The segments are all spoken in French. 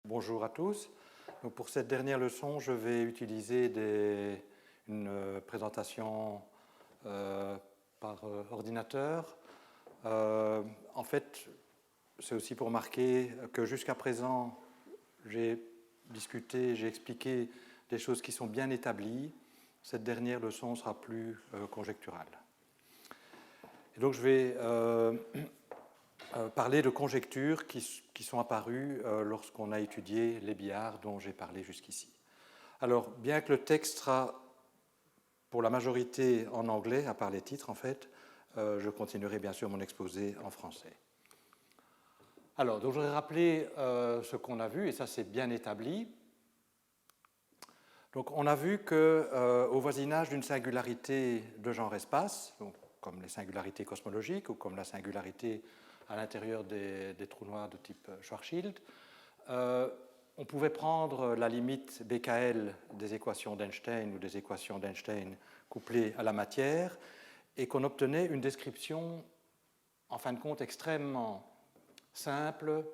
Bonjour à tous. Donc pour cette dernière leçon, je vais utiliser une présentation par ordinateur. En fait, c'est aussi pour marquer que jusqu'à présent, j'ai discuté, j'ai expliqué des choses qui sont bien établies. Cette dernière leçon sera plus conjecturale. Et donc je vais parler de conjectures qui sont apparues lorsqu'on a étudié les billards dont j'ai parlé jusqu'ici. Alors, bien que le texte sera pour la majorité en anglais, à part les titres en fait, je continuerai bien sûr mon exposé en français. Alors, donc, je voudrais rappeler ce qu'on a vu, et ça c'est bien établi. Donc, on a vu qu'au voisinage d'une singularité de genre espace, donc, comme les singularités cosmologiques ou comme la singularité à l'intérieur des trous noirs de type Schwarzschild, on pouvait prendre la limite BKL des équations d'Einstein ou des équations d'Einstein couplées à la matière et qu'on obtenait une description, en fin de compte, extrêmement simple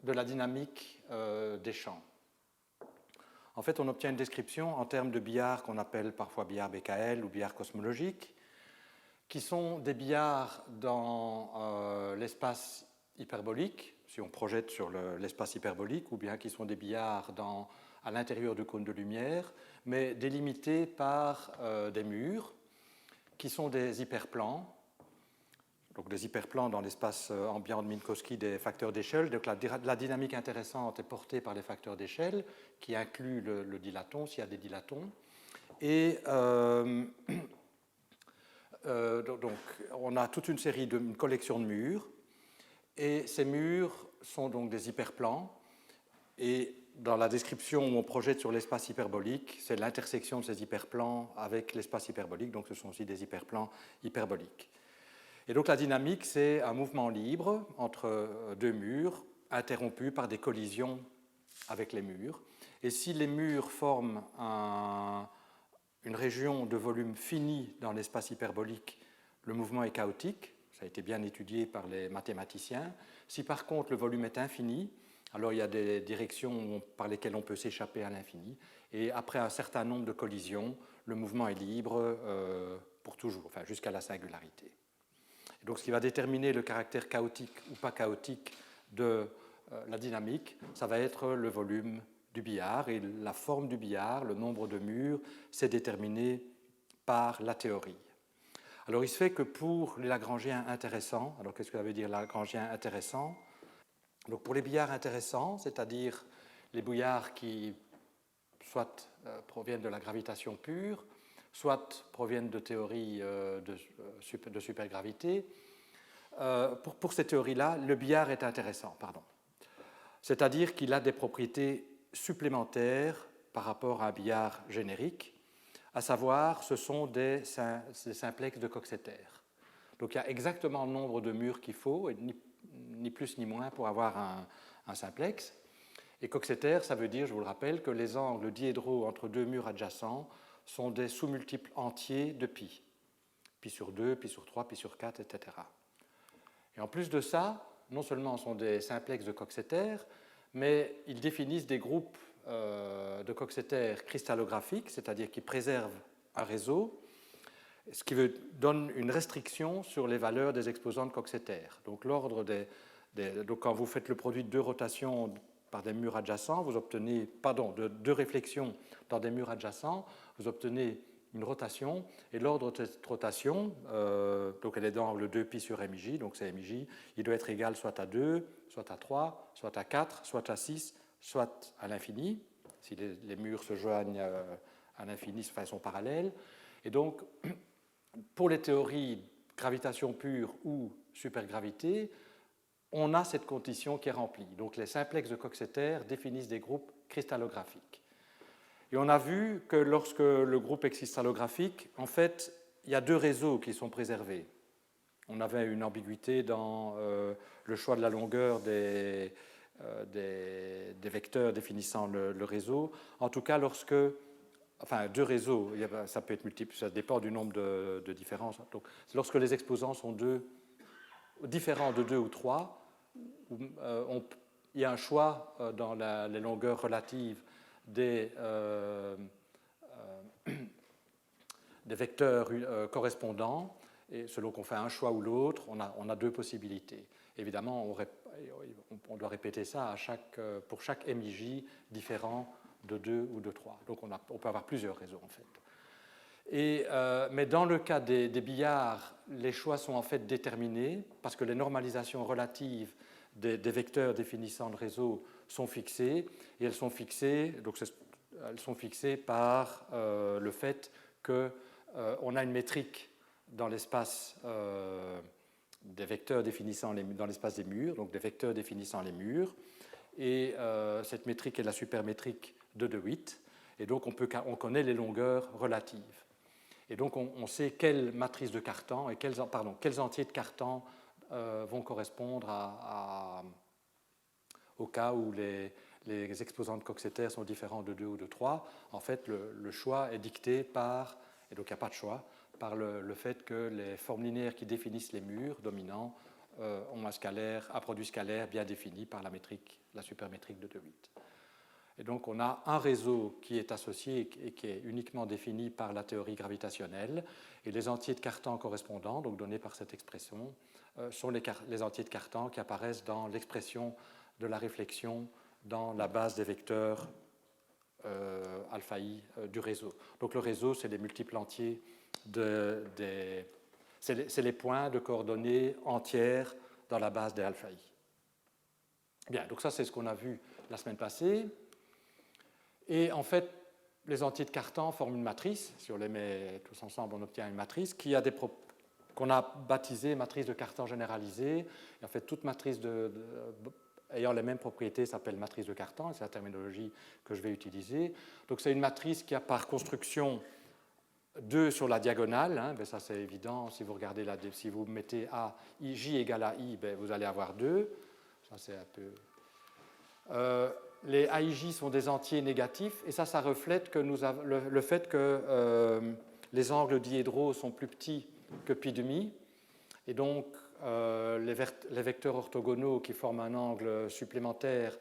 de la dynamique des champs. En fait, on obtient une description en termes de billards qu'on appelle parfois billards BKL ou billards cosmologiques, qui sont des billards dans l'espace hyperbolique, si on projette sur l'espace hyperbolique, ou bien qui sont des billards à l'intérieur du cône de lumière, mais délimités par des murs, qui sont des hyperplans. Donc des hyperplans dans l'espace ambiant de Minkowski des facteurs d'échelle. Donc la dynamique intéressante est portée par les facteurs d'échelle, qui incluent le dilaton, s'il y a des dilatons. Et donc, on a toute une série une collection de murs, et ces murs sont donc des hyperplans, et dans la description où on projette sur l'espace hyperbolique, c'est l'intersection de ces hyperplans avec l'espace hyperbolique, donc ce sont aussi des hyperplans hyperboliques. Et donc la dynamique, c'est un mouvement libre entre deux murs, interrompu par des collisions avec les murs. Et si les murs forment une région de volume fini dans l'espace hyperbolique, le mouvement est chaotique, ça a été bien étudié par les mathématiciens. Si par contre le volume est infini, alors il y a des directions par lesquelles on peut s'échapper à l'infini, et après un certain nombre de collisions, le mouvement est libre pour toujours, enfin jusqu'à la singularité. Et donc ce qui va déterminer le caractère chaotique ou pas chaotique de la dynamique, ça va être le volume du billard, et la forme du billard, le nombre de murs, c'est déterminé par la théorie. Alors il se fait que pour les Lagrangiens intéressants, alors qu'est-ce que ça veut dire Lagrangien intéressant? Donc pour les billards intéressants, c'est-à-dire les billards qui soit proviennent de la gravitation pure, soit proviennent de théories de supergravité, pour ces théories-là, le billard est intéressant, c'est-à-dire qu'il a des propriétés supplémentaires par rapport à un billard générique, à savoir, ce sont des simplexes de Coxeter. Donc il y a exactement le nombre de murs qu'il faut, et ni plus ni moins pour avoir un simplex. Et Coxeter, ça veut dire, je vous le rappelle, que les angles diédraux entre deux murs adjacents sont des sous-multiples entiers de pi. Pi sur 2, pi sur 3, pi sur 4, etc. Et en plus de ça, non seulement sont des simplexes de Coxeter, mais ils définissent des groupes de Coxeter cristallographiques, c'est-à-dire qui préservent un réseau, ce qui donne une restriction sur les valeurs des exposants de Coxeter. Donc, donc quand vous faites le produit de deux rotations par des murs adjacents, vous obtenez, de deux réflexions dans des murs adjacents, vous obtenez une rotation, et l'ordre de cette rotation, donc elle est d'angle 2π sur MJ, donc c'est MJ, il doit être égal soit à 2, soit à 3, soit à 4, soit à 6, soit à l'infini, si les murs se joignent à l'infini, enfin, ils sont parallèles. Et donc, pour les théories gravitation pure ou supergravité, on a cette condition qui est remplie. Donc les simplexes de Coxeter définissent des groupes cristallographiques. Et on a vu que lorsque le groupe est cristallographique, en fait, il y a deux réseaux qui sont préservés. On avait une ambiguïté dans le choix de la longueur des vecteurs définissant le réseau. En tout cas, enfin, deux réseaux, ça peut être multiple, ça dépend du nombre de différences. Donc, lorsque les exposants sont différents de 2 ou 3, il y a un choix dans les longueurs relatives des vecteurs correspondants, et selon qu'on fait un choix ou l'autre, on a deux possibilités. Évidemment, on doit répéter ça pour chaque MIJ différent de 2 ou de 3. Donc on peut avoir plusieurs réseaux en fait. Mais dans le cas des billards, les choix sont en fait déterminés parce que les normalisations relatives des vecteurs définissant le réseau sont fixées, et elles sont fixées par le fait qu'on a une métrique dans l'espace des vecteurs définissant dans l'espace des murs, donc des vecteurs définissant les murs, et cette métrique est la supermétrique de De Witt, et donc on connaît les longueurs relatives. Et donc on sait quelles matrices de Cartan et quels entiers de Cartan vont correspondre au cas où les exposants de Coxeter sont différents de 2 ou de 3. En fait, le choix est dicté par, et donc il n'y a pas de choix, par le fait que les formes linéaires qui définissent les murs dominants ont un produit scalaire bien défini par la supermétrique de De Witt. Et donc on a un réseau qui est associé et qui est uniquement défini par la théorie gravitationnelle, et les entiers de Cartan correspondants, donc donnés par cette expression, sont les entiers de Cartan qui apparaissent dans l'expression de la réflexion dans la base des vecteurs alpha i du réseau. Donc le réseau, c'est les multiples entiers c'est les points de coordonnées entières dans la base des alpha i. Bien, donc ça c'est ce qu'on a vu la semaine passée. Et en fait, les entiers de Cartan forment une matrice. Si on les met tous ensemble, on obtient une matrice qu'on a baptisée matrice de Cartan généralisée. Et en fait, toute matrice ayant les mêmes propriétés s'appelle matrice de Cartan, c'est la terminologie que je vais utiliser. Donc c'est une matrice qui a par construction 2 sur la diagonale, hein, ça c'est évident, si vous regardez si vous mettez J égale à I, vous allez avoir 2. Ça c'est un peu... les AIJ sont des entiers négatifs, et ça reflète le fait que les angles diédraux sont plus petits que pi demi, et donc les vecteurs orthogonaux qui forment un angle supplémentaire,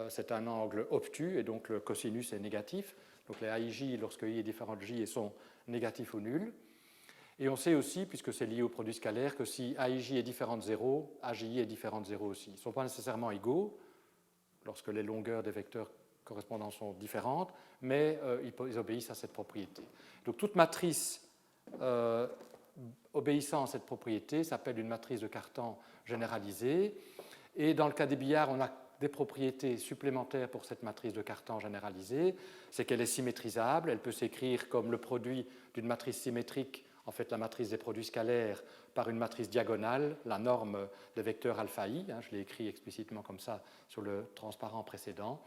c'est un angle obtus, et donc le cosinus est négatif. Donc les AIJ, lorsque I est différent de J, sont négatifs ou nuls. Et on sait aussi, puisque c'est lié au produit scalaire, que si AIJ est différent de 0, AJI est différent de 0 aussi. Ils ne sont pas nécessairement égaux lorsque les longueurs des vecteurs correspondants sont différentes, mais ils obéissent à cette propriété. Donc toute matrice obéissant à cette propriété s'appelle une matrice de Cartan généralisée. Et dans le cas des billards, on a des propriétés supplémentaires pour cette matrice de Cartan généralisée. C'est qu'elle est symétrisable, elle peut s'écrire comme le produit d'une matrice symétrique, en fait la matrice des produits scalaires, par une matrice diagonale, la norme des vecteurs alpha i, je l'ai écrit explicitement comme ça sur le transparent précédent.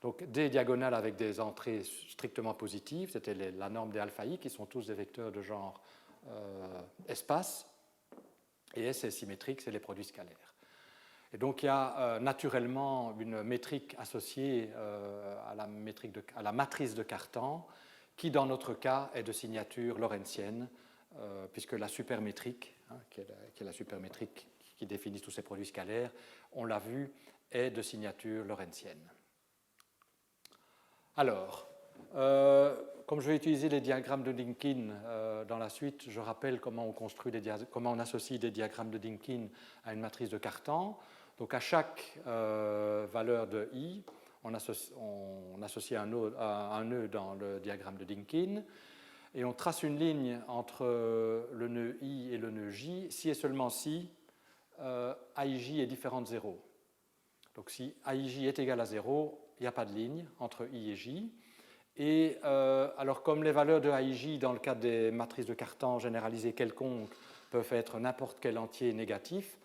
Donc des diagonales avec des entrées strictement positives, c'était la norme des alpha i, qui sont tous des vecteurs de genre espace, et S est symétrique, c'est les produits scalaires. Et donc il y a naturellement une métrique associée à la matrice de Cartan, qui dans notre cas est de signature lorentzienne, puisque la supermétrique, qui est la supermétrique qui définit tous ces produits scalaires, on l'a vu, est de signature lorentzienne. Alors, comme je vais utiliser les diagrammes de Dynkin dans la suite, je rappelle comment on associe des diagrammes de Dynkin à une matrice de Cartan. Donc à chaque valeur de I, on associe un nœud dans le diagramme de Dynkin, et on trace une ligne entre le nœud I et le nœud J, si et seulement si AIJ est différent de 0. Donc si AIJ est égal à 0, il n'y a pas de ligne entre I et J. Et alors comme les valeurs de AIJ dans le cas des matrices de Cartan généralisées quelconques peuvent être n'importe quel entier négatif,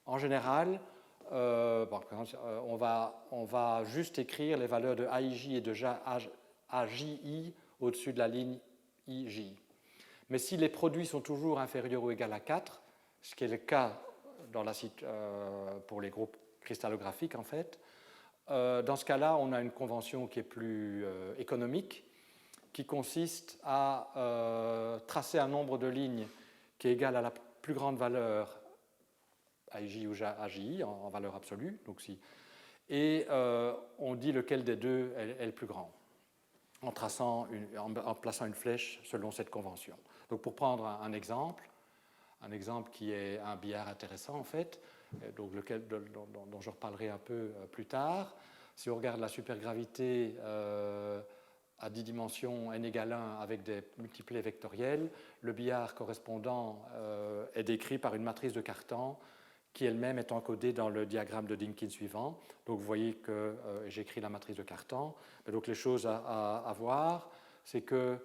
en général, on va juste écrire les valeurs de AIJ et de AJI au-dessus de la ligne IJ. Mais si les produits sont toujours inférieurs ou égaux à 4, ce qui est le cas pour les groupes cristallographiques en fait, dans ce cas-là, on a une convention qui est plus économique, qui consiste à tracer un nombre de lignes qui est égal à la plus grande valeur AIJ ou AJI en valeur absolue. Donc et on dit lequel des deux est le plus grand, en plaçant une flèche selon cette convention. Donc pour prendre un exemple qui est un billard intéressant en fait, donc dont je reparlerai un peu plus tard. Si on regarde la supergravité à 10 dimensions n égale 1 avec des multiplets vectoriels, le billard correspondant est décrit par une matrice de Cartan qui elle-même est encodée dans le diagramme de Dynkin suivant. Donc vous voyez que j'écris la matrice de Cartan. Donc les choses à voir, c'est que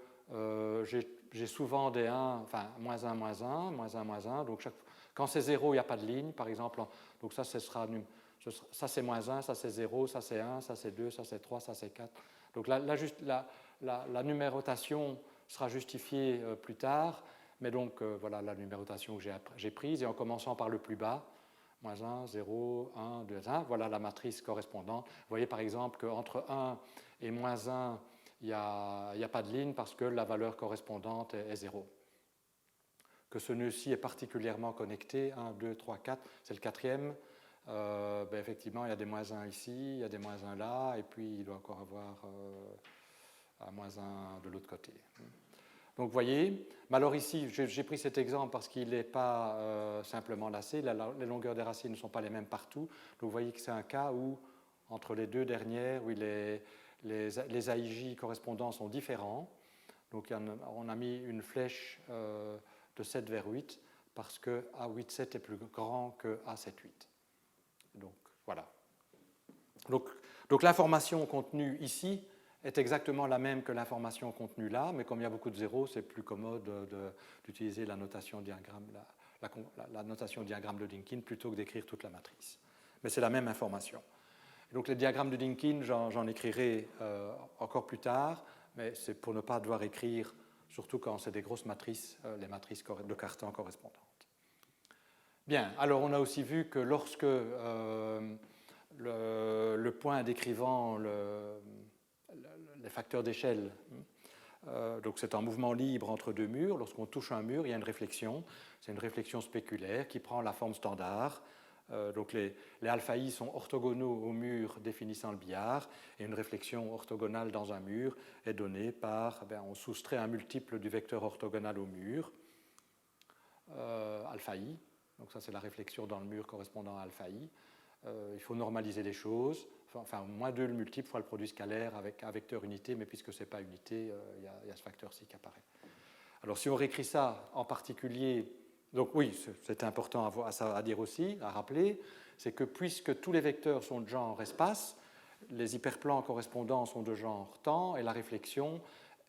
j'ai souvent des 1, enfin moins 1, moins 1, moins 1, moins 1. Donc quand c'est 0, il n'y a pas de ligne, par exemple. Donc ça c'est moins 1, ça c'est 0, ça c'est 1, ça c'est 2, ça c'est 3, ça c'est 4. Donc la numérotation sera justifiée plus tard, mais donc voilà la numérotation que j'ai prise, et en commençant par le plus bas, moins 1, 0, 1, 2, 1, voilà la matrice correspondante. Vous voyez par exemple qu'entre 1 et moins 1, il n'y a pas de ligne parce que la valeur correspondante est 0. Que ce nœud-ci est particulièrement connecté, 1, 2, 3, 4, c'est le quatrième. Effectivement, il y a des moins 1 ici, il y a des moins 1 là, et puis il doit encore avoir un moins 1 de l'autre côté. Donc vous voyez, mais alors ici, j'ai pris cet exemple parce qu'il n'est pas simplement lacé, les longueurs des racines ne sont pas les mêmes partout. Donc vous voyez que c'est un cas où, entre les deux dernières, où les AIJ correspondants sont différents. Donc on a mis une flèche de 7 vers 8 parce que A87 est plus grand que A78. Donc voilà. Donc l'information contenue ici est exactement la même que l'information contenue là, mais comme il y a beaucoup de zéros, c'est plus commode d'utiliser la notation diagramme, la notation diagramme de Dynkin plutôt que d'écrire toute la matrice. Mais c'est la même information. Donc les diagrammes de Dynkin, j'en écrirai encore plus tard, mais c'est pour ne pas devoir écrire, surtout quand c'est des grosses matrices, les matrices de Cartan correspondantes. Bien, alors on a aussi vu que lorsque le point décrivant les facteurs d'échelle, donc c'est un mouvement libre entre deux murs, lorsqu'on touche un mur, il y a une réflexion, c'est une réflexion spéculaire qui prend la forme standard. Donc les alpha i sont orthogonaux au mur définissant le billard, et une réflexion orthogonale dans un mur est donnée par, on soustrait un multiple du vecteur orthogonal au mur, alpha i, donc ça c'est la réflexion dans le mur correspondant à alpha i. Il faut normaliser les choses, enfin moins 2 le multiple fois le produit scalaire avec un vecteur unité, mais puisque ce n'est pas unité, il y a ce facteur-ci qui apparaît. Alors si on réécrit ça en particulier, donc oui, c'est important à dire aussi, à rappeler, c'est que puisque tous les vecteurs sont de genre espace, les hyperplans correspondants sont de genre temps, et la réflexion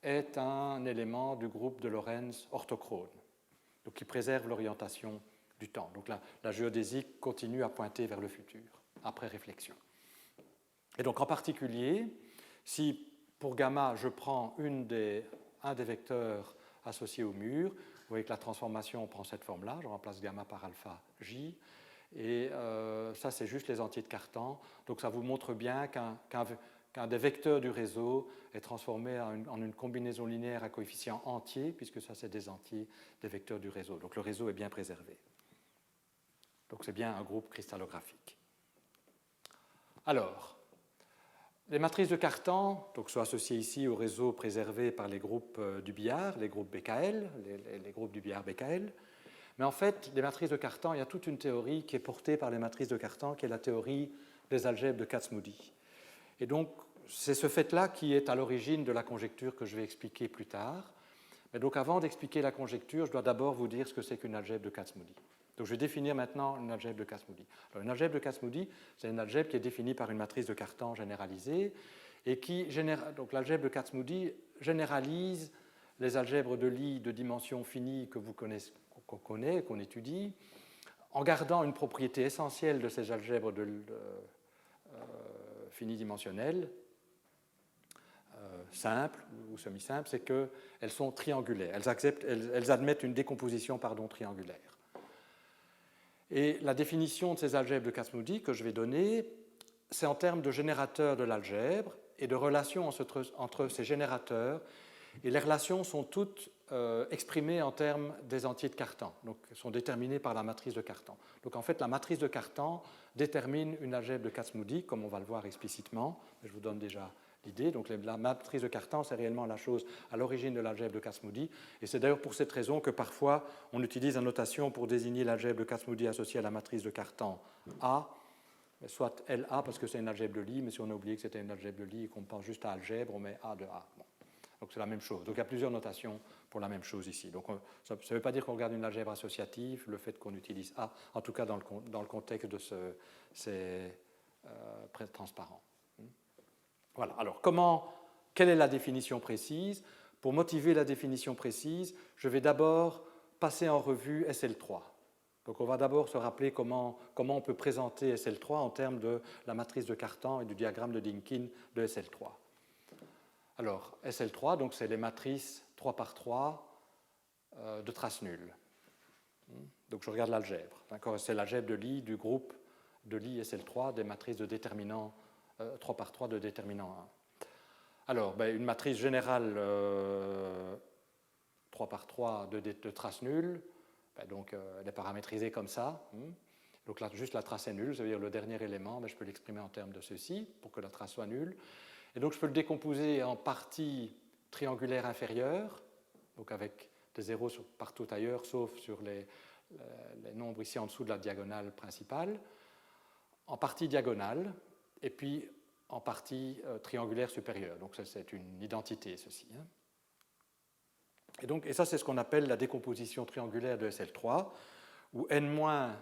est un élément du groupe de Lorentz orthochrone, donc qui préserve l'orientation du temps. Donc la géodésie continue à pointer vers le futur, après réflexion. Et donc en particulier, si pour gamma je prends un des vecteurs associés au mur, vous voyez que la transformation prend cette forme-là, je remplace gamma par alpha j, et ça c'est juste les entiers de Cartan, donc ça vous montre bien qu'un des vecteurs du réseau est transformé en une combinaison linéaire à coefficients entiers, puisque ça c'est des entiers des vecteurs du réseau, donc le réseau est bien préservé. Donc c'est bien un groupe cristallographique. Alors, les matrices de Cartan donc, sont associées ici au réseau préservé par les groupes du billard, les groupes BKL, les groupes du billard BKL. Mais en fait, les matrices de Cartan, il y a toute une théorie qui est portée par les matrices de Cartan, qui est la théorie des algèbres de Kac-Moody. Et donc, c'est ce fait-là qui est à l'origine de la conjecture que je vais expliquer plus tard. Mais donc, avant d'expliquer la conjecture, je dois d'abord vous dire ce que c'est qu'une algèbre de Kac-Moody. Donc je vais définir maintenant une algèbre de Kac-Moody. Alors une algèbre de Kac-Moody, c'est une algèbre qui est définie par une matrice de Cartan généralisée et donc l'algèbre de Kac-Moody généralise les algèbres de Lie de dimension finie qu'on étudie, en gardant une propriété essentielle de ces algèbres finidimensionnelles, simples ou semi-simples, c'est qu'elles sont triangulaires. Elles admettent une décomposition triangulaire. Et la définition de ces algèbres de Kac-Moody que je vais donner, c'est en termes de générateurs de l'algèbre et de relations entre ces générateurs Et les relations sont toutes exprimées en termes des entiers de Cartan, donc sont déterminées par la matrice de Cartan. Donc en fait, la matrice de Cartan détermine une algèbre de Kac-Moody, comme on va le voir explicitement. Je vous donne déjà l'idée. Donc la matrice de Cartan, c'est réellement la chose à l'origine de l'algèbre de Kac-Moody. Et c'est d'ailleurs pour cette raison que parfois on utilise la notation pour désigner l'algèbre de Kac-Moody associée à la matrice de Cartan A, soit LA parce que c'est une algèbre de Lie, mais si on a oublié que c'était une algèbre de Lie et qu'on pense juste à algèbre, on met A de A. Bon. Donc c'est la même chose. Donc il y a plusieurs notations pour la même chose ici. Donc ça ne veut pas dire qu'on regarde une algèbre associative, le fait qu'on utilise A, en tout cas dans le contexte de ces transparents. Voilà. Alors quelle est la définition précise? Pour motiver la définition précise, je vais d'abord passer en revue SL3. Donc on va d'abord se rappeler comment on peut présenter SL3 en termes de la matrice de Cartan et du diagramme de Dynkin de SL3. Alors, SL3, donc c'est les matrices 3 par 3 de traces nulles. Donc je regarde l'algèbre. C'est l'algèbre de Lie du groupe de Lie SL3 des matrices de déterminant 3 par 3 de déterminant 1. Alors, une matrice générale 3 par 3 de traces nulles, donc elle est paramétrisée comme ça. Donc là, juste la trace est nulle, ça veut dire le dernier élément, je peux l'exprimer en termes de ceci pour que la trace soit nulle. Et donc je peux le décomposer en parties triangulaires inférieures, donc avec des zéros partout ailleurs, sauf sur les nombres ici en dessous de la diagonale principale, en partie diagonale, et puis en partie triangulaire supérieure. Donc ça, c'est une identité, ceci. Et ça, c'est ce qu'on appelle la décomposition triangulaire de SL3, où n-,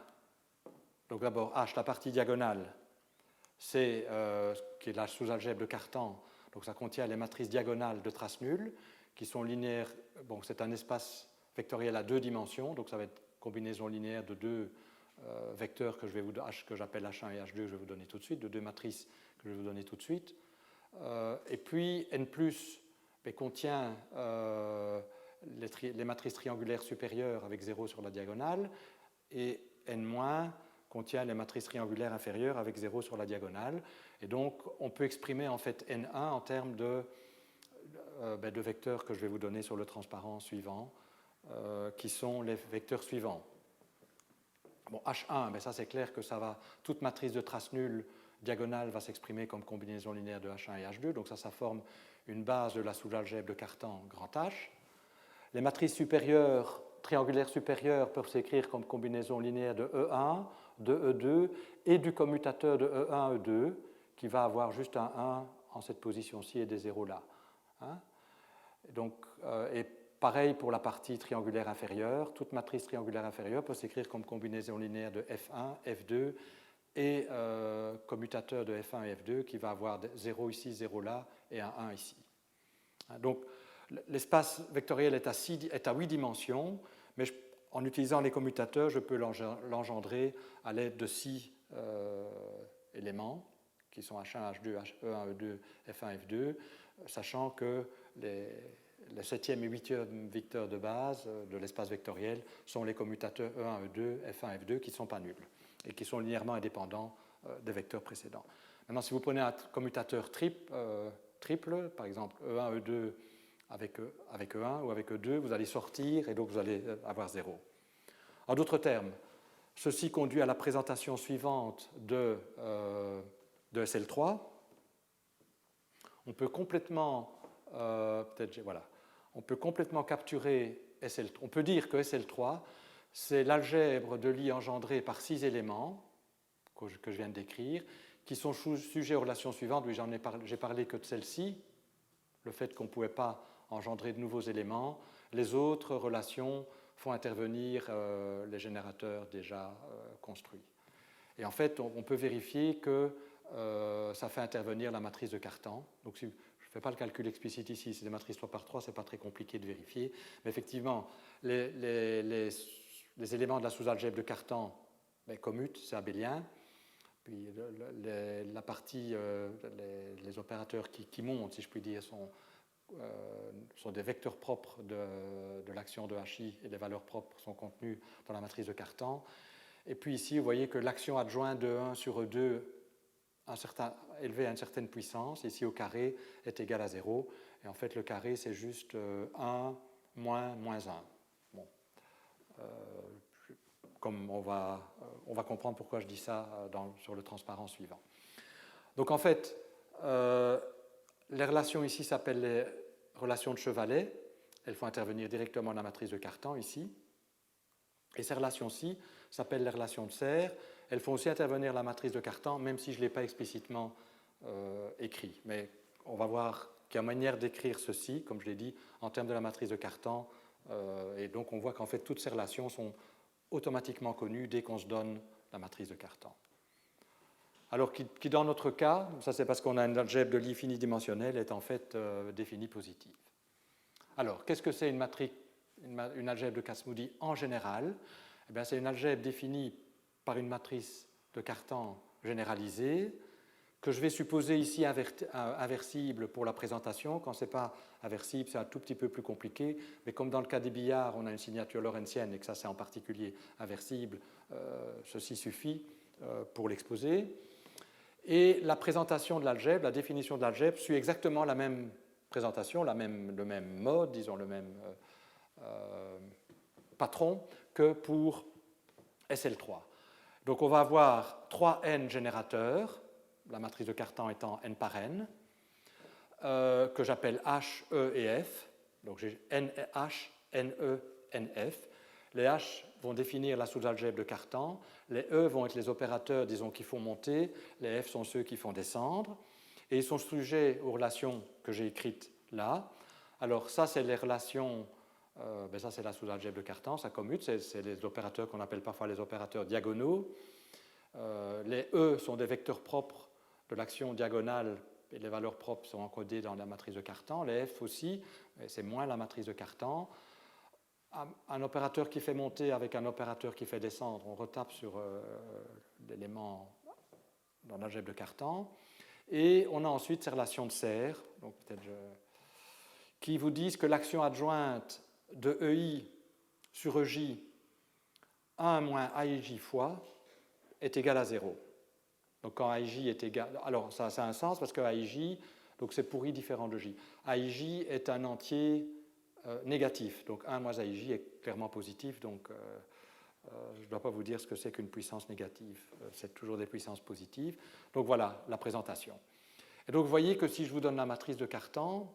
donc d'abord H, la partie diagonale, c'est qui est la sous-algèbre de Cartan, donc ça contient les matrices diagonales de traces nulles, qui sont linéaires, bon, c'est un espace vectoriel à deux dimensions, donc ça va être combinaison linéaire de deux vecteurs que j'appelle H1 et H2, que je vais vous donner tout de suite, de deux matrices que je vais vous donner tout de suite. Et puis n+, contient les matrices triangulaires supérieures avec 0 sur la diagonale, et n- contient les matrices triangulaires inférieures avec 0 sur la diagonale. Et donc, on peut exprimer en fait N1 en termes de vecteurs que je vais vous donner sur le transparent suivant, qui sont les vecteurs suivants. Bon, H1, ça c'est clair que ça va, toute matrice de traces nulles diagonale va s'exprimer comme combinaison linéaire de H1 et H2, donc ça forme une base de la sous-algèbre de Cartan grand H. Les matrices supérieures, triangulaires supérieures, peuvent s'écrire comme combinaison linéaire de E1, de E2 et du commutateur de E1, E2, qui va avoir juste un 1 en cette position-ci et des zéros là. Et pareil pour la partie triangulaire inférieure. Toute matrice triangulaire inférieure peut s'écrire comme combinaison linéaire de F1, F2 et commutateur de F1 et F2 qui va avoir 0 ici, 0 là et un 1 ici. Donc l'espace vectoriel est à 8 dimensions, mais en utilisant les commutateurs, je peux l'engendrer à l'aide de 6 éléments qui sont H1, H2, E1, E2, F1, F2, sachant que les 7e et 8e vecteurs de base de l'espace vectoriel sont les commutateurs E1, E2, F1, F2 qui ne sont pas nuls et qui sont linéairement indépendants des vecteurs précédents. Maintenant, si vous prenez un commutateur triple, par exemple E1, E2 avec E1 ou avec E2, vous allez sortir et donc vous allez avoir 0. En d'autres termes, ceci conduit à la présentation suivante de SL3. On peut complètement capturer SL3. On peut dire que SL3, c'est l'algèbre de Lie engendrée par 6 éléments que je viens de décrire, qui sont sujets aux relations suivantes. Oui, j'ai parlé que de celle-ci, le fait qu'on ne pouvait pas engendrer de nouveaux éléments. Les autres relations font intervenir les générateurs déjà construits. Et en fait, on peut vérifier que ça fait intervenir la matrice de Cartan. Donc, si je ne fais pas le calcul explicite ici, c'est des matrices 3 par 3, ce n'est pas très compliqué de vérifier. Mais effectivement, les éléments de la sous-algèbre de Cartan commutent, c'est abélien. Puis la partie, les opérateurs qui montent, si je puis dire, sont des vecteurs propres de l'action de HI et les valeurs propres sont contenues dans la matrice de Cartan. Et puis ici, vous voyez que l'action adjointe de 1 sur E2 élevée à une certaine puissance, ici au carré, est égale à 0. et en fait le carré c'est juste 1 moins 1. Bon. Comme on va comprendre pourquoi je dis ça sur le transparent suivant. Donc en fait, les relations ici s'appellent les relations de Chevalet. Elles font intervenir directement la matrice de Cartan ici. Et ces relations-ci s'appellent les relations de Serre. Elles font aussi intervenir la matrice de Cartan, même si je ne l'ai pas explicitement écrit. Mais on va voir qu'il y a manière d'écrire ceci, comme je l'ai dit, en termes de la matrice de Cartan. Et donc on voit qu'en fait toutes ces relations sont automatiquement connues dès qu'on se donne la matrice de Cartan. Alors qui dans notre cas, ça c'est parce qu'on a une algèbre de Lie finidimensionnelle, est en fait définie positive. Alors, qu'est-ce que c'est une algèbre de Kac-Moody en général? Eh bien, c'est une algèbre définie par une matrice de Cartan généralisée, que je vais supposer ici inversible pour la présentation. Quand ce n'est pas inversible, c'est un tout petit peu plus compliqué, mais comme dans le cas des billards, on a une signature lorentzienne et que ça c'est en particulier inversible, ceci suffit pour l'exposer. Et la présentation de l'algèbre, la définition de l'algèbre, suit exactement la même présentation, le même mode, disons le même patron que pour SL3. Donc on va avoir 3 n générateurs, la matrice de Cartan étant n par n, que j'appelle H, E et F. Donc j'ai NH, NE, NF. Les H vont définir la sous-algèbre de Cartan, les E vont être les opérateurs, disons, qui font monter, les F sont ceux qui font descendre, et ils sont sujets aux relations que j'ai écrites là. Alors ça, c'est les relations, ça c'est la sous-algèbre de Cartan, ça commute, c'est les opérateurs qu'on appelle parfois les opérateurs diagonaux. Les E sont des vecteurs propres de l'action diagonale, et les valeurs propres sont encodées dans la matrice de Cartan, les F aussi, c'est moins la matrice de Cartan. Un opérateur qui fait monter avec un opérateur qui fait descendre, on retape sur l'élément dans l'algèbre de Cartan. Et on a ensuite ces relations de Serre, donc qui vous disent que l'action adjointe de EI sur EJ 1 moins AIJ fois est égale à 0. Donc quand AIJ est égal... Alors ça a un sens parce que AIJ, donc c'est pour I différent de J. AIJ est un entier négatif, donc 1 moins AIJ est clairement positif, donc je ne dois pas vous dire ce que c'est qu'une puissance négative, c'est toujours des puissances positives. Donc voilà la présentation. Et donc vous voyez que si je vous donne la matrice de Cartan,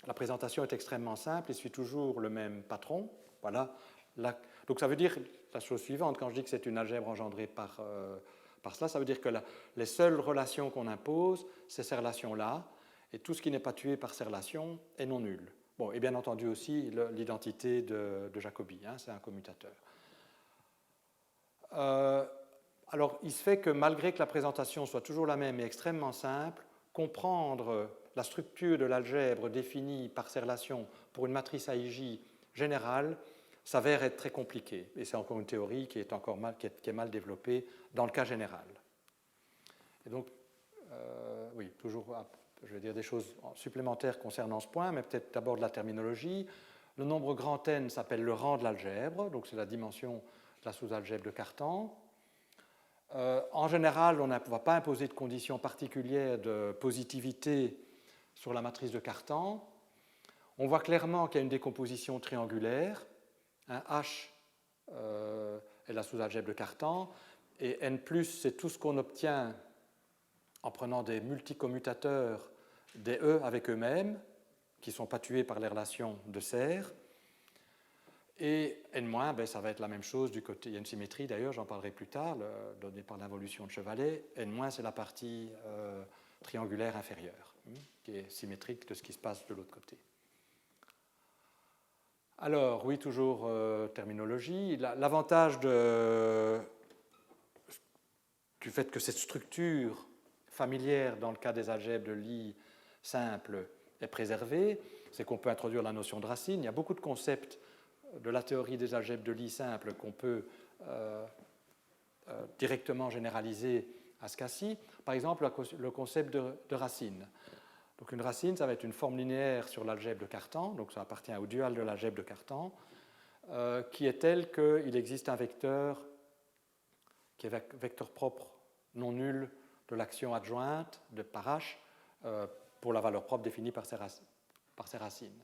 la présentation est extrêmement simple, il suit toujours le même patron. Voilà. Donc ça veut dire la chose suivante, quand je dis que c'est une algèbre engendrée par cela, ça veut dire que les seules relations qu'on impose, c'est ces relations-là, et tout ce qui n'est pas tué par ces relations est non nul. Bon, et bien entendu aussi l'identité de Jacobi, hein, c'est un commutateur. Alors, il se fait que malgré que la présentation soit toujours la même et extrêmement simple, comprendre la structure de l'algèbre définie par ces relations pour une matrice AIJ générale s'avère être très compliqué. Et c'est encore une théorie qui est mal développée dans le cas général. Et donc, oui, toujours, je vais dire des choses supplémentaires concernant ce point, mais peut-être d'abord de la terminologie. Le nombre grand N s'appelle le rang de l'algèbre, donc c'est la dimension de la sous-algèbre de Cartan. En général, on ne va pas imposer de conditions particulières de positivité sur la matrice de Cartan. On voit clairement qu'il y a une décomposition triangulaire. Un H est la sous-algèbre de Cartan, et N+, c'est tout ce qu'on obtient en prenant des multicommutateurs des E avec eux-mêmes, qui ne sont pas tués par les relations de Serre. Et N-, ça va être la même chose du côté. Il y a une symétrie d'ailleurs, j'en parlerai plus tard, donnée par l'involution de Chevalet. N-, c'est la partie triangulaire inférieure, qui est symétrique de ce qui se passe de l'autre côté. Alors, oui, toujours terminologie. L'avantage du fait que cette structure familière dans le cas des algèbres de Lie simples est préservée, c'est qu'on peut introduire la notion de racine. Il y a beaucoup de concepts de la théorie des algèbres de Lie simples qu'on peut directement généraliser à ce cas-ci. Par exemple, le concept de racine. Donc une racine, ça va être une forme linéaire sur l'algèbre de Cartan, donc ça appartient au dual de l'algèbre de Cartan, qui est telle qu'il existe un vecteur qui est vecteur propre non nul de l'action adjointe de par H pour la valeur propre définie par ces racines. par ses racines.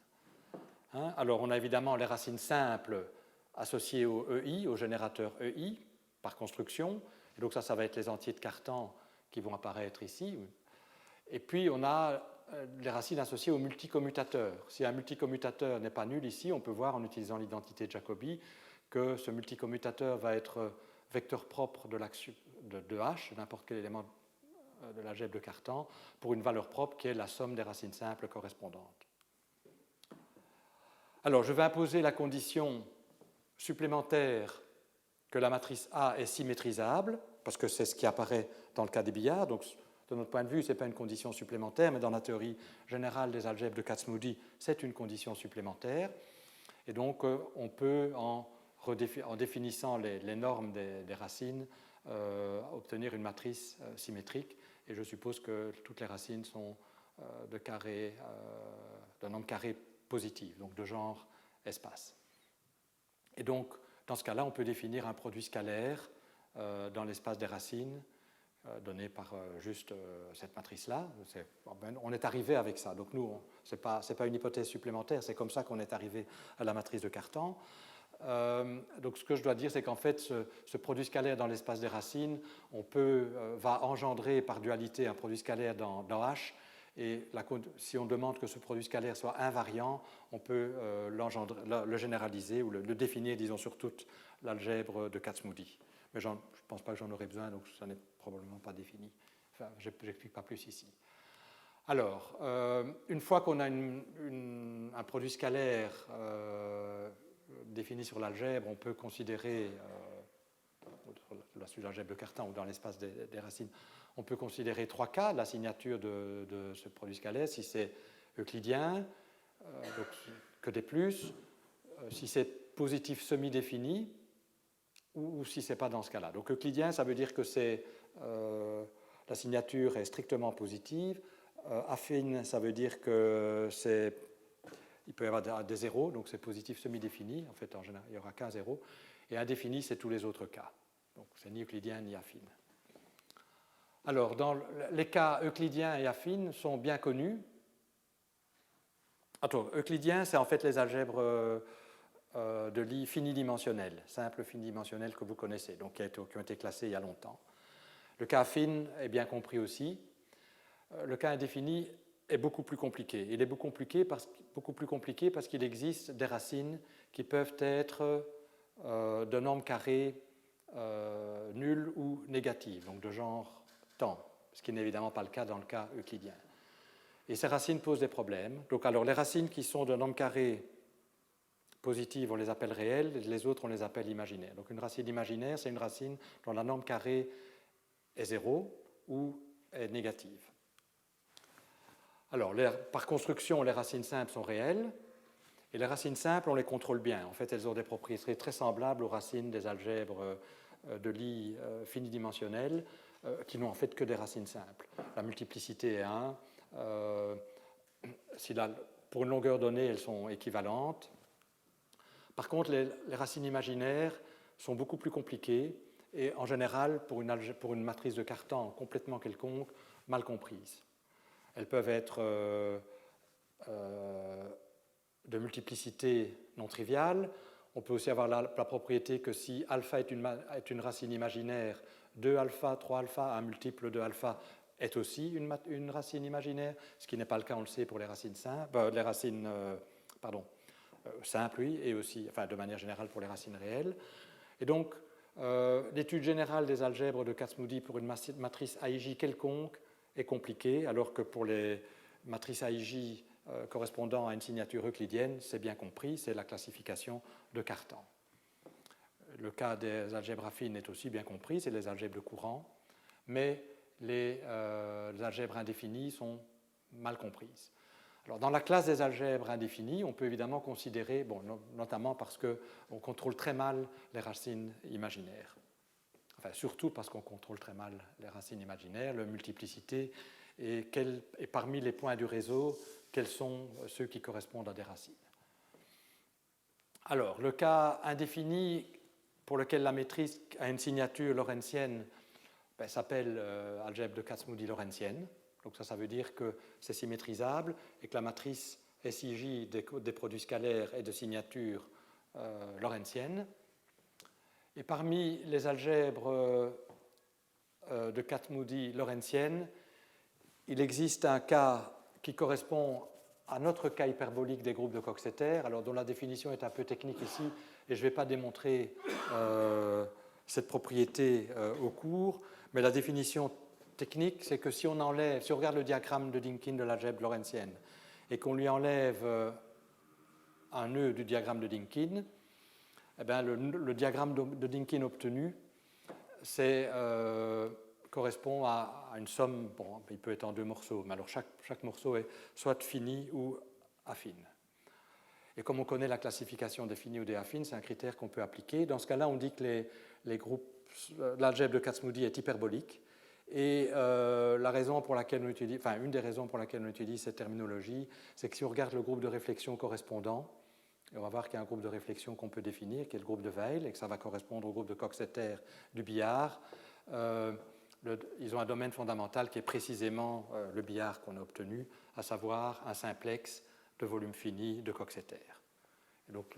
Hein? Alors, on a évidemment les racines simples associées au EI, au générateur EI, par construction. Et donc, ça va être les entiers de Cartan qui vont apparaître ici. Et puis, on a les racines associées au multicommutateur. Si un multicommutateur n'est pas nul ici, on peut voir en utilisant l'identité de Jacobi que ce multicommutateur va être vecteur propre de H, de n'importe quel élément de l'algèbre de Cartan, pour une valeur propre qui est la somme des racines simples correspondantes. Alors, je vais imposer la condition supplémentaire que la matrice A est symétrisable, parce que c'est ce qui apparaît dans le cas des billards. Donc, de notre point de vue, ce n'est pas une condition supplémentaire, mais dans la théorie générale des algèbres de Kac-Moody, c'est une condition supplémentaire. Et donc, on peut, en définissant les normes des racines, obtenir une matrice symétrique. Et je suppose que toutes les racines sont d'un nombre carré positif, donc de genre espace. Et donc, dans ce cas-là, on peut définir un produit scalaire dans l'espace des racines, donné par juste cette matrice-là. On est arrivé avec ça. Donc nous, ce n'est pas une hypothèse supplémentaire, c'est comme ça qu'on est arrivé à la matrice de Cartan. Donc ce que je dois dire, c'est qu'en fait, ce produit scalaire dans l'espace des racines, va engendrer par dualité un produit scalaire dans H, et si on demande que ce produit scalaire soit invariant, on peut le généraliser ou le définir, disons, sur toute l'algèbre de Kac-Moody. Mais je ne pense pas que j'en aurai besoin, donc ça n'est probablement pas défini. Enfin, je n'explique pas plus ici. Alors, une fois qu'on a un produit scalaire défini sur l'algèbre, on peut considérer, sur l'algèbre de Cartan ou dans l'espace des racines, on peut considérer trois cas de la signature de ce produit scalaire, si c'est euclidien, donc que des plus, si c'est positif semi-défini, ou si ce n'est pas dans ce cas-là. Donc euclidien, ça veut dire que la signature est strictement positive. Affine, ça veut dire que il peut y avoir des zéros, donc c'est positif semi-défini. En fait, en général, il n'y aura qu'un zéro. Et indéfini, c'est tous les autres cas. Donc c'est ni euclidien ni affine. Alors, dans les cas euclidiens et affines sont bien connus. Euclidien, c'est en fait les algèbres de Lie finidimensionnelles, simples finidimensionnelles que vous connaissez, donc qui ont été classées il y a longtemps. Le cas affine est bien compris aussi. Le cas indéfini est beaucoup plus compliqué. Il est beaucoup plus compliqué parce qu'il existe des racines qui peuvent être de normes carrées nulles ou négatives, donc de genre temps, ce qui n'est évidemment pas le cas dans le cas euclidien. Et ces racines posent des problèmes. Donc, alors, les racines qui sont de normes carrées positives, on les appelle réelles, les autres, on les appelle imaginaires. Donc, une racine imaginaire, c'est une racine dont la norme carrée est zéro ou est négative. Alors, par construction, les racines simples sont réelles, et les racines simples, on les contrôle bien. En fait, elles ont des propriétés très semblables aux racines des algèbres de Lie finidimensionnelles, qui n'ont en fait que des racines simples. La multiplicité est 1. Pour une longueur donnée, elles sont équivalentes. Par contre, les racines imaginaires sont beaucoup plus compliquées et en général, pour une matrice de Cartan complètement quelconque, mal comprises. Elles peuvent être de multiplicité non triviale. On peut aussi avoir la propriété que si alpha est une racine imaginaire, 2 alpha, 3 alpha, un multiple de alpha est aussi une racine imaginaire, ce qui n'est pas le cas, on le sait, pour les racines simples, simples, oui, et aussi, enfin, de manière générale, pour les racines réelles. Et donc, l'étude générale des algèbres de Kac-Moody pour une matrice AIJ quelconque est compliquée, alors que pour les matrices AIJ correspondant à une signature euclidienne, c'est bien compris, c'est la classification de Cartan. Le cas des algèbres affines est aussi bien compris, c'est les algèbres de courant, mais les algèbres indéfinies sont mal comprises. Alors, dans la classe des algèbres indéfinies, on peut évidemment considérer, notamment parce qu'on contrôle très mal les racines imaginaires. Enfin, surtout parce qu'on contrôle très mal les racines imaginaires, la multiplicité, et parmi les points du réseau, quels sont ceux qui correspondent à des racines. Alors, le cas indéfini pour lequel la matrice a une signature lorentzienne s'appelle algèbre de Kac-Moody lorentzienne. Donc ça veut dire que c'est symétrisable et que la matrice SIJ des produits scalaires et de signature lorentzienne. Et parmi les algèbres de Kac-Moody lorentziennes, il existe un cas qui correspond à notre cas hyperbolique des groupes de Coxeter, alors dont la définition est un peu technique ici, et je ne vais pas démontrer cette propriété au cours, mais la définition technique, c'est que si on regarde le diagramme de Dynkin de l'algèbre lorentzienne, et qu'on lui enlève un nœud du diagramme de Dynkin, eh bien, le diagramme de Dynkin obtenu correspond à une somme, bon, il peut être en 2 morceaux, mais alors chaque morceau est soit fini ou affine. Et comme on connaît la classification des finis ou des affines, c'est un critère qu'on peut appliquer. Dans ce cas-là, on dit que l'algèbre de Kac-Moody est hyperbolique. Et la raison pour laquelle on utilise, enfin, une des raisons pour laquelle on utilise cette terminologie, c'est que si on regarde le groupe de réflexion correspondant, on va voir qu'il y a un groupe de réflexion qu'on peut définir, qui est le groupe de Weil, et que ça va correspondre au groupe de Coxeter du billard. Ils ont un domaine fondamental qui est précisément le billard qu'on a obtenu, à savoir un simplex de volume fini de Coxeter. Et donc,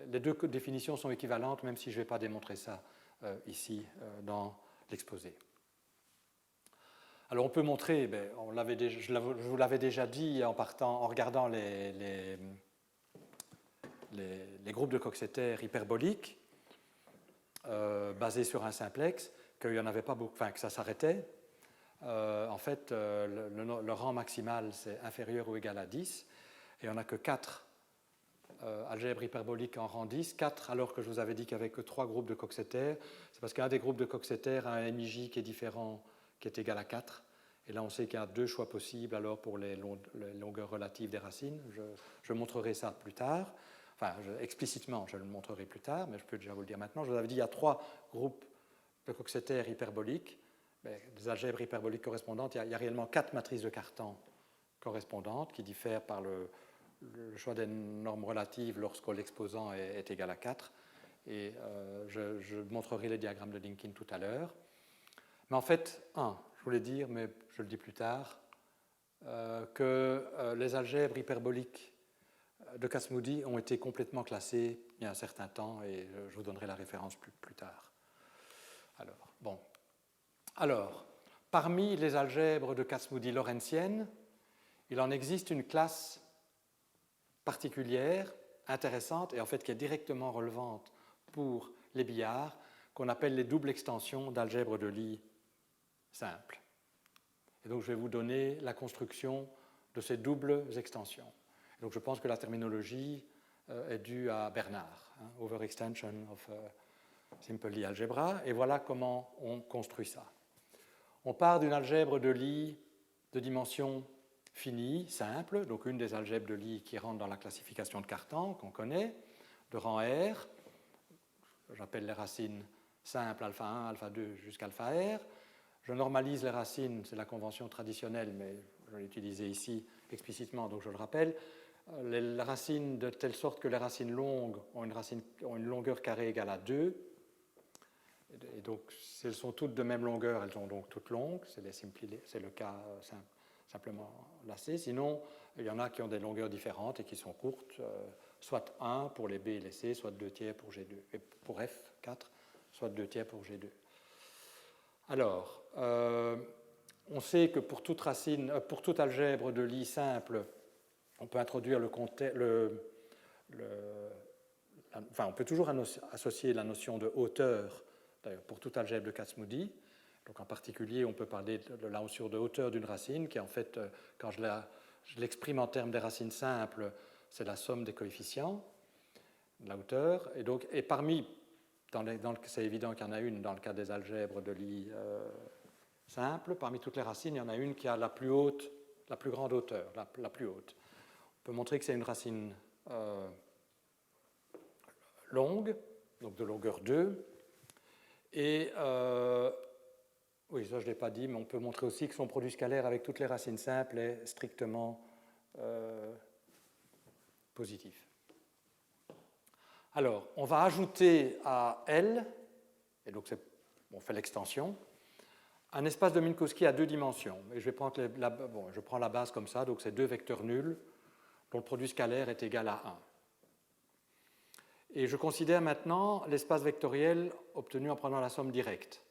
les deux définitions sont équivalentes, même si je ne vais pas démontrer ça ici dans l'exposé. Alors on peut montrer, je vous l'avais déjà dit en regardant les groupes de Coxeter hyperboliques basés sur un simplex, qu'il n'y en avait pas beaucoup, enfin que ça s'arrêtait. En fait, le rang maximal c'est inférieur ou égal à 10, et il n'y en a que 4 algèbres hyperboliques en rang 10, 4 alors que je vous avais dit qu'il n'y avait que 3 groupes de Coxeter. C'est parce qu'un des groupes de Coxeter a un MIJ qui est différent, qui est égal à 4. Et là, on sait qu'il y a 2 choix possibles alors pour les longueurs relatives des racines. Je montrerai ça plus tard. Enfin, explicitement, je le montrerai plus tard, mais je peux déjà vous le dire maintenant. Je vous avais dit qu'il y a 3 groupes de Coxeter hyperboliques, des algèbres hyperboliques correspondantes. Il y a réellement 4 matrices de Cartan correspondantes qui diffèrent par le choix des normes relatives lorsque l'exposant est égal à 4. Et je montrerai les diagrammes de Dynkin tout à l'heure. Mais en fait, je voulais dire, mais je le dis plus tard, que les algèbres hyperboliques de Kac-Moody ont été complètement classées il y a un certain temps, et je vous donnerai la référence plus tard. Alors, parmi les algèbres de Kac-Moody lorentziennes, il en existe une classe particulière, intéressante, et en fait qui est directement relevante pour les billards, qu'on appelle les doubles extensions d'algèbres de Lie simples. Et donc je vais vous donner la construction de ces doubles extensions. Et donc je pense que la terminologie est due à Bernard, Overextension of Simple Lie Algebra, et voilà comment on construit ça. On part d'une algèbre de Lie de dimension finie, simple, donc une des algèbres de Lie qui rentre dans la classification de Cartan, qu'on connaît, de rang R. J'appelle les racines simples alpha 1, alpha 2 jusqu'à alpha R. Je normalise les racines, c'est la convention traditionnelle, mais je l'ai utilisée ici explicitement, donc je le rappelle. Les racines de telle sorte que les racines longues ont une longueur carrée égale à 2. Et donc, si elles sont toutes de même longueur, elles sont donc toutes longues. C'est le cas simplement lacé. Sinon, il y en a qui ont des longueurs différentes et qui sont courtes, soit 1 pour les B et les C, soit 2 tiers pour G2. Et pour F, 4, soit 2 tiers pour G2. Alors, on sait que pour toute algèbre de Lie simple, on peut introduire on peut toujours associer la notion de hauteur, d'ailleurs pour toute algèbre de Kac-Moody. Donc en particulier, on peut parler de la notion de hauteur d'une racine, qui en fait, quand je l'exprime en termes des racines simples, c'est la somme des coefficients de la hauteur. Et parmi, c'est évident qu'il y en a une dans le cas des algèbres de Lie simples, parmi toutes les racines, il y en a une qui a la plus grande hauteur, la plus haute. On peut montrer que c'est une racine longue, donc de longueur 2. Et, oui, ça je ne l'ai pas dit, mais on peut montrer aussi que son produit scalaire avec toutes les racines simples est strictement positif. Alors, on va ajouter à L, et donc on fait l'extension, un espace de Minkowski à 2 dimensions. Et je prends la base comme ça, donc c'est 2 vecteurs nuls. dont le produit scalaire est égal à 1. Et je considère maintenant l'espace vectoriel obtenu en prenant la somme directe.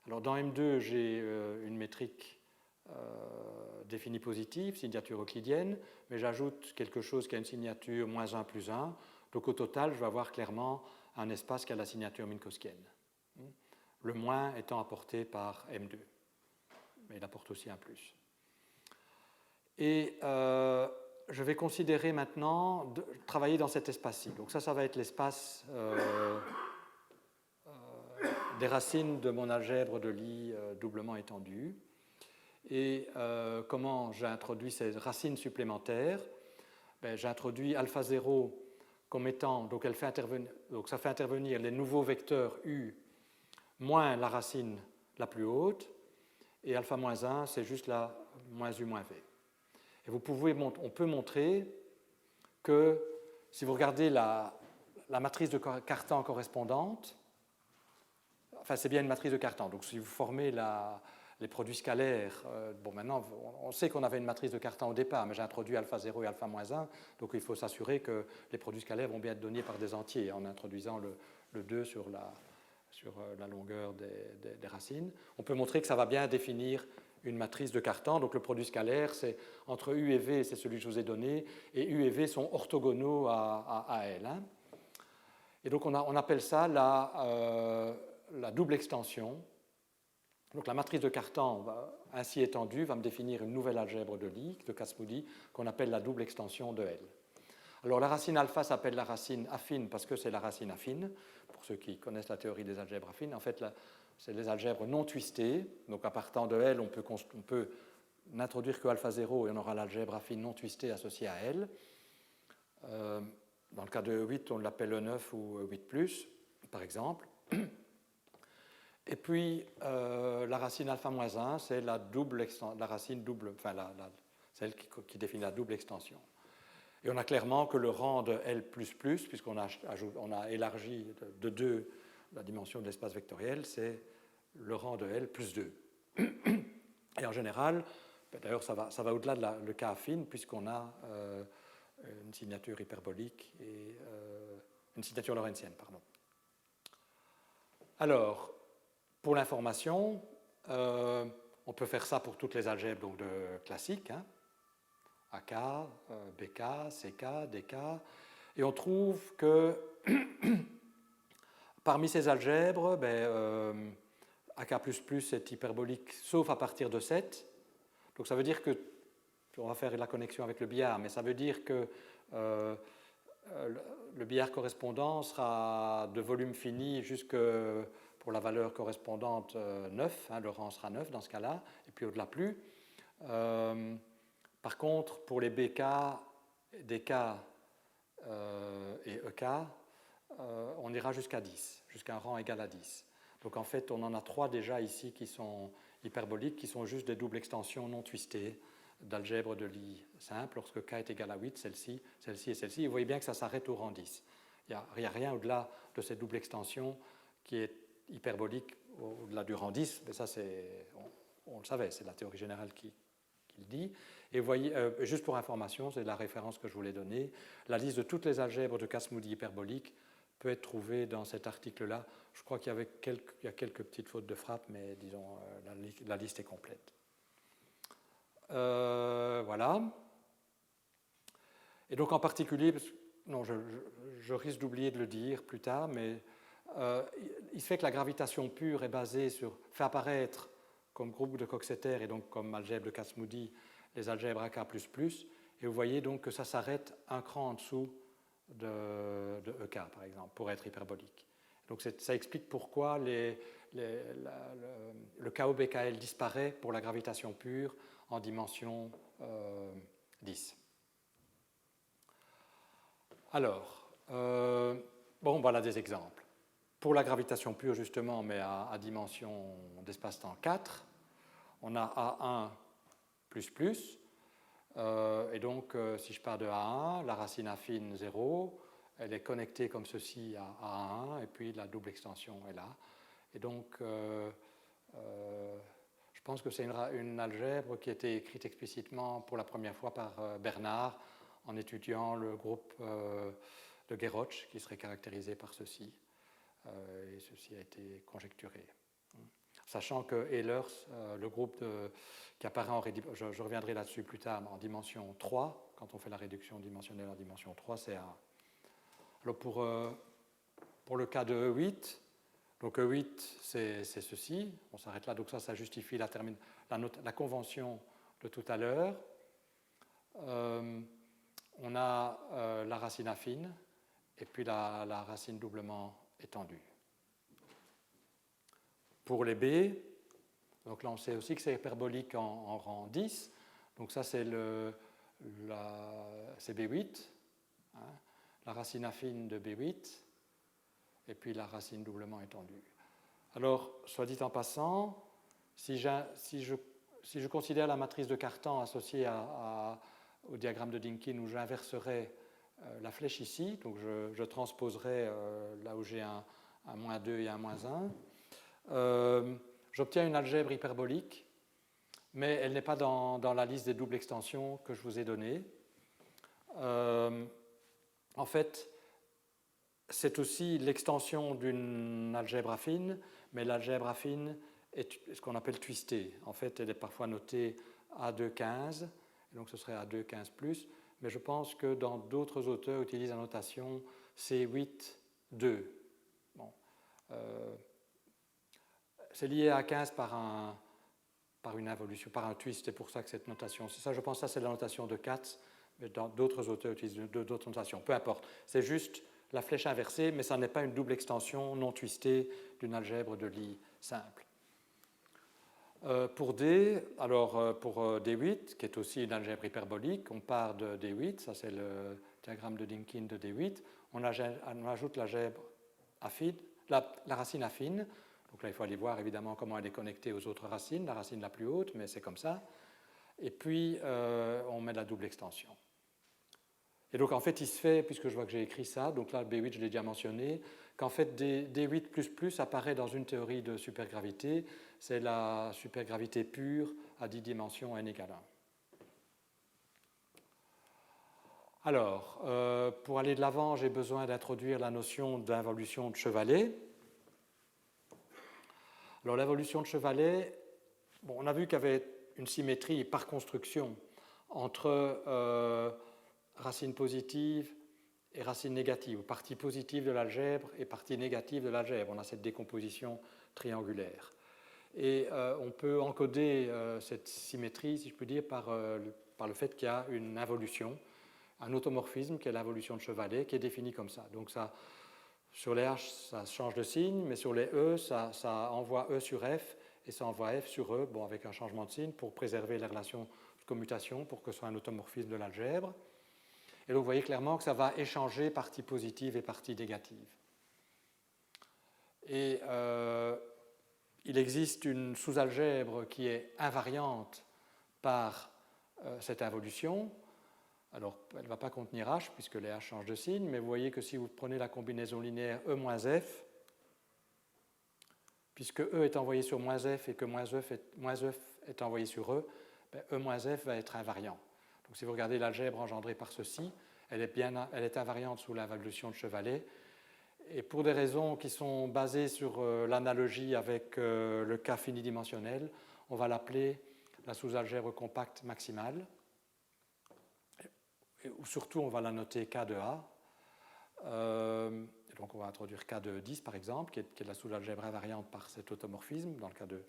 Alors dans M2, j'ai une métrique définie positive, signature euclidienne, mais j'ajoute quelque chose qui a une signature moins 1 plus 1. Donc au total, je vais avoir clairement un espace qui a la signature minkowskienne. Le moins étant apporté par M2. Mais il apporte aussi un plus. Et je vais considérer maintenant de travailler dans cet espace-ci. Donc ça va être l'espace des racines de mon algèbre de Lie doublement étendue. Et comment j'introduis ces racines supplémentaires? J'introduis alpha 0 comme étant, donc ça fait intervenir les nouveaux vecteurs U moins la racine la plus haute, et alpha moins 1, c'est juste la moins U moins V. Et on peut montrer que si vous regardez la matrice de Cartan correspondante, enfin c'est bien une matrice de Cartan, donc si vous formez les produits scalaires, maintenant on sait qu'on avait une matrice de Cartan au départ, mais j'ai introduit alpha 0 et alpha moins 1, donc il faut s'assurer que les produits scalaires vont bien être donnés par des entiers en introduisant le 2 sur la longueur des racines. On peut montrer que ça va bien définir une matrice de Cartan. Donc le produit scalaire, c'est entre U et V, c'est celui que je vous ai donné, et U et V sont orthogonaux à L. Hein. Et donc on appelle ça la double extension. Donc la matrice de Cartan, ainsi étendue, va me définir une nouvelle algèbre de Lie, de Casse-Moody, qu'on appelle la double extension de L. Alors la racine alpha s'appelle la racine affine parce que c'est la racine affine. Pour ceux qui connaissent la théorie des algèbres affines, en fait, c'est les algèbres non twistées. Donc à partant de L, on peut n'introduire que alpha 0 et on aura l'algèbre affine non twistée associée à L. Dans le cas de E8, on l'appelle E9 ou E8+, par exemple. Et puis la racine alpha moins 1, c'est la racine double, enfin celle qui définit la double extension. Et on a clairement que le rang de L++, puisqu'on a élargi de 2 la dimension de l'espace vectoriel, c'est le rang de L plus 2. Et en général, d'ailleurs ça va au-delà de le cas affine, puisqu'on a une signature hyperbolique et une signature lorentzienne, pardon. Alors, pour l'information, on peut faire ça pour toutes les algèbres donc classiques, hein, AK, BK, CK, DK, et on trouve que parmi ces algèbres, AK++ est hyperbolique sauf à partir de 7. Donc ça veut dire que, on va faire la connexion avec le billard, mais ça veut dire que le billard correspondant sera de volume fini jusque pour la valeur correspondante 9, hein, le rang sera 9 dans ce cas-là, et puis au-delà plus. Par contre, pour les BK, DK et EK, on ira jusqu'à 10, jusqu'à un rang égal à 10. Donc en fait, on en a 3 déjà ici qui sont hyperboliques, qui sont juste des doubles extensions non twistées d'algèbre de Lie simple. Lorsque K est égal à 8, celle-ci et celle-ci, vous voyez bien que ça s'arrête au rang 10. Il n'y a rien au-delà de cette double extension qui est hyperbolique au-delà du rang 10, mais ça, on le savait, c'est la théorie générale qui le dit. Et vous voyez, juste pour information, c'est la référence que je voulais donner, la liste de toutes les algèbres de Casse-Moody hyperboliques peut être trouvée dans cet article-là. Je crois qu'il y a quelques petites fautes de frappe, mais disons, la liste est complète. Voilà. Et donc en particulier, non, je risque d'oublier de le dire plus tard, mais il se fait que la gravitation pure est basée sur, fait apparaître comme groupe de Coxeter et donc comme algèbre de Casse-Moody les algèbres AK++, et vous voyez donc que ça s'arrête un cran en dessous de EK, par exemple, pour être hyperbolique. Donc ça explique pourquoi le KO-BKL disparaît pour la gravitation pure en dimension 10. Alors, voilà des exemples. Pour la gravitation pure, justement, mais à dimension d'espace-temps 4, on a A1++, et donc si je pars de A1, la racine affine 0, elle est connectée comme ceci à A1, et puis la double extension est là. Et donc, je pense que c'est une algèbre qui a été écrite explicitement pour la première fois par Bernard en étudiant le groupe de Guéroch, qui serait caractérisé par ceci. Et ceci a été conjecturé. Sachant que Ehlers, le groupe qui apparaît en rédition, je reviendrai là-dessus plus tard, en dimension 3, quand on fait la réduction dimensionnelle en dimension 3, c'est A. Alors pour le cas de E8, donc E8, c'est ceci, on s'arrête là, donc ça justifie la convention de tout à l'heure. On a la racine affine et puis la racine doublement étendue. Pour les B, donc là on sait aussi que c'est hyperbolique en rang 10, donc ça c'est B8, hein, la racine affine de B8, et puis la racine doublement étendue. Alors, soit dit en passant, si je considère la matrice de Cartan associée au diagramme de Dynkin où j'inverserais la flèche ici, donc je transposerai là où j'ai un -2 et un -1, j'obtiens une algèbre hyperbolique, mais elle n'est pas dans la liste des doubles extensions que je vous ai donnée. En fait, c'est aussi l'extension d'une algèbre affine, mais l'algèbre affine est ce qu'on appelle twistée. En fait, elle est parfois notée A215, donc ce serait A215+, mais je pense que dans d'autres auteurs utilisent la notation C8-2. Bon. C'est lié à A15 par une involution, par un twist, c'est pour ça que cette notation, c'est ça, je pense que ça c'est la notation de Katz, mais d'autres auteurs utilisent d'autres notations, peu importe. C'est juste la flèche inversée, mais ça n'est pas une double extension non twistée d'une algèbre de Lie simple. Pour D, alors pour D8, qui est aussi une algèbre hyperbolique, on part de D8, ça c'est le diagramme de Dynkin de D8, on ajoute l'algèbre affine, la racine affine, donc là il faut aller voir évidemment comment elle est connectée aux autres racines, la racine la plus haute, mais c'est comme ça, et puis on met la double extension. Et donc en fait il se fait, puisque je vois que j'ai écrit ça, donc là B8 je l'ai déjà mentionné, qu'en fait D8++ apparaît dans une théorie de supergravité, c'est la supergravité pure à 10 dimensions n égale 1. Alors, pour aller de l'avant, j'ai besoin d'introduire la notion d'involution de Chevalet. Alors l'involution de Chevalet, bon, on a vu qu'il y avait une symétrie par construction entre racine positive et racine négative, ou partie positive de l'algèbre et partie négative de l'algèbre. On a cette décomposition triangulaire. Et on peut encoder cette symétrie, si je peux dire, par le fait qu'il y a une involution, un automorphisme qui est l'involution de Chevalet, qui est défini comme ça. Donc ça, sur les H, ça change de signe, mais sur les E, ça envoie E sur F et ça envoie F sur E, bon, avec un changement de signe pour préserver les relations de commutation, pour que ce soit un automorphisme de l'algèbre. Et donc vous voyez clairement que ça va échanger partie positive et partie négative. Et il existe une sous-algèbre qui est invariante par cette involution. Alors, elle ne va pas contenir H, puisque les H changent de signe, mais vous voyez que si vous prenez la combinaison linéaire E-F, puisque E est envoyé sur -F et que -F est envoyé sur E, ben E-F va être invariant. Donc si vous regardez l'algèbre engendrée par ceci, elle est invariante sous l'involution de Chevalet. Et pour des raisons qui sont basées sur l'analogie avec le cas finidimensionnel, on va l'appeler la sous-algèbre compacte maximale. Ou surtout, on va la noter K de A. Donc on va introduire K de 10 par exemple, qui est la sous-algèbre invariante par cet automorphisme, dans le cas de...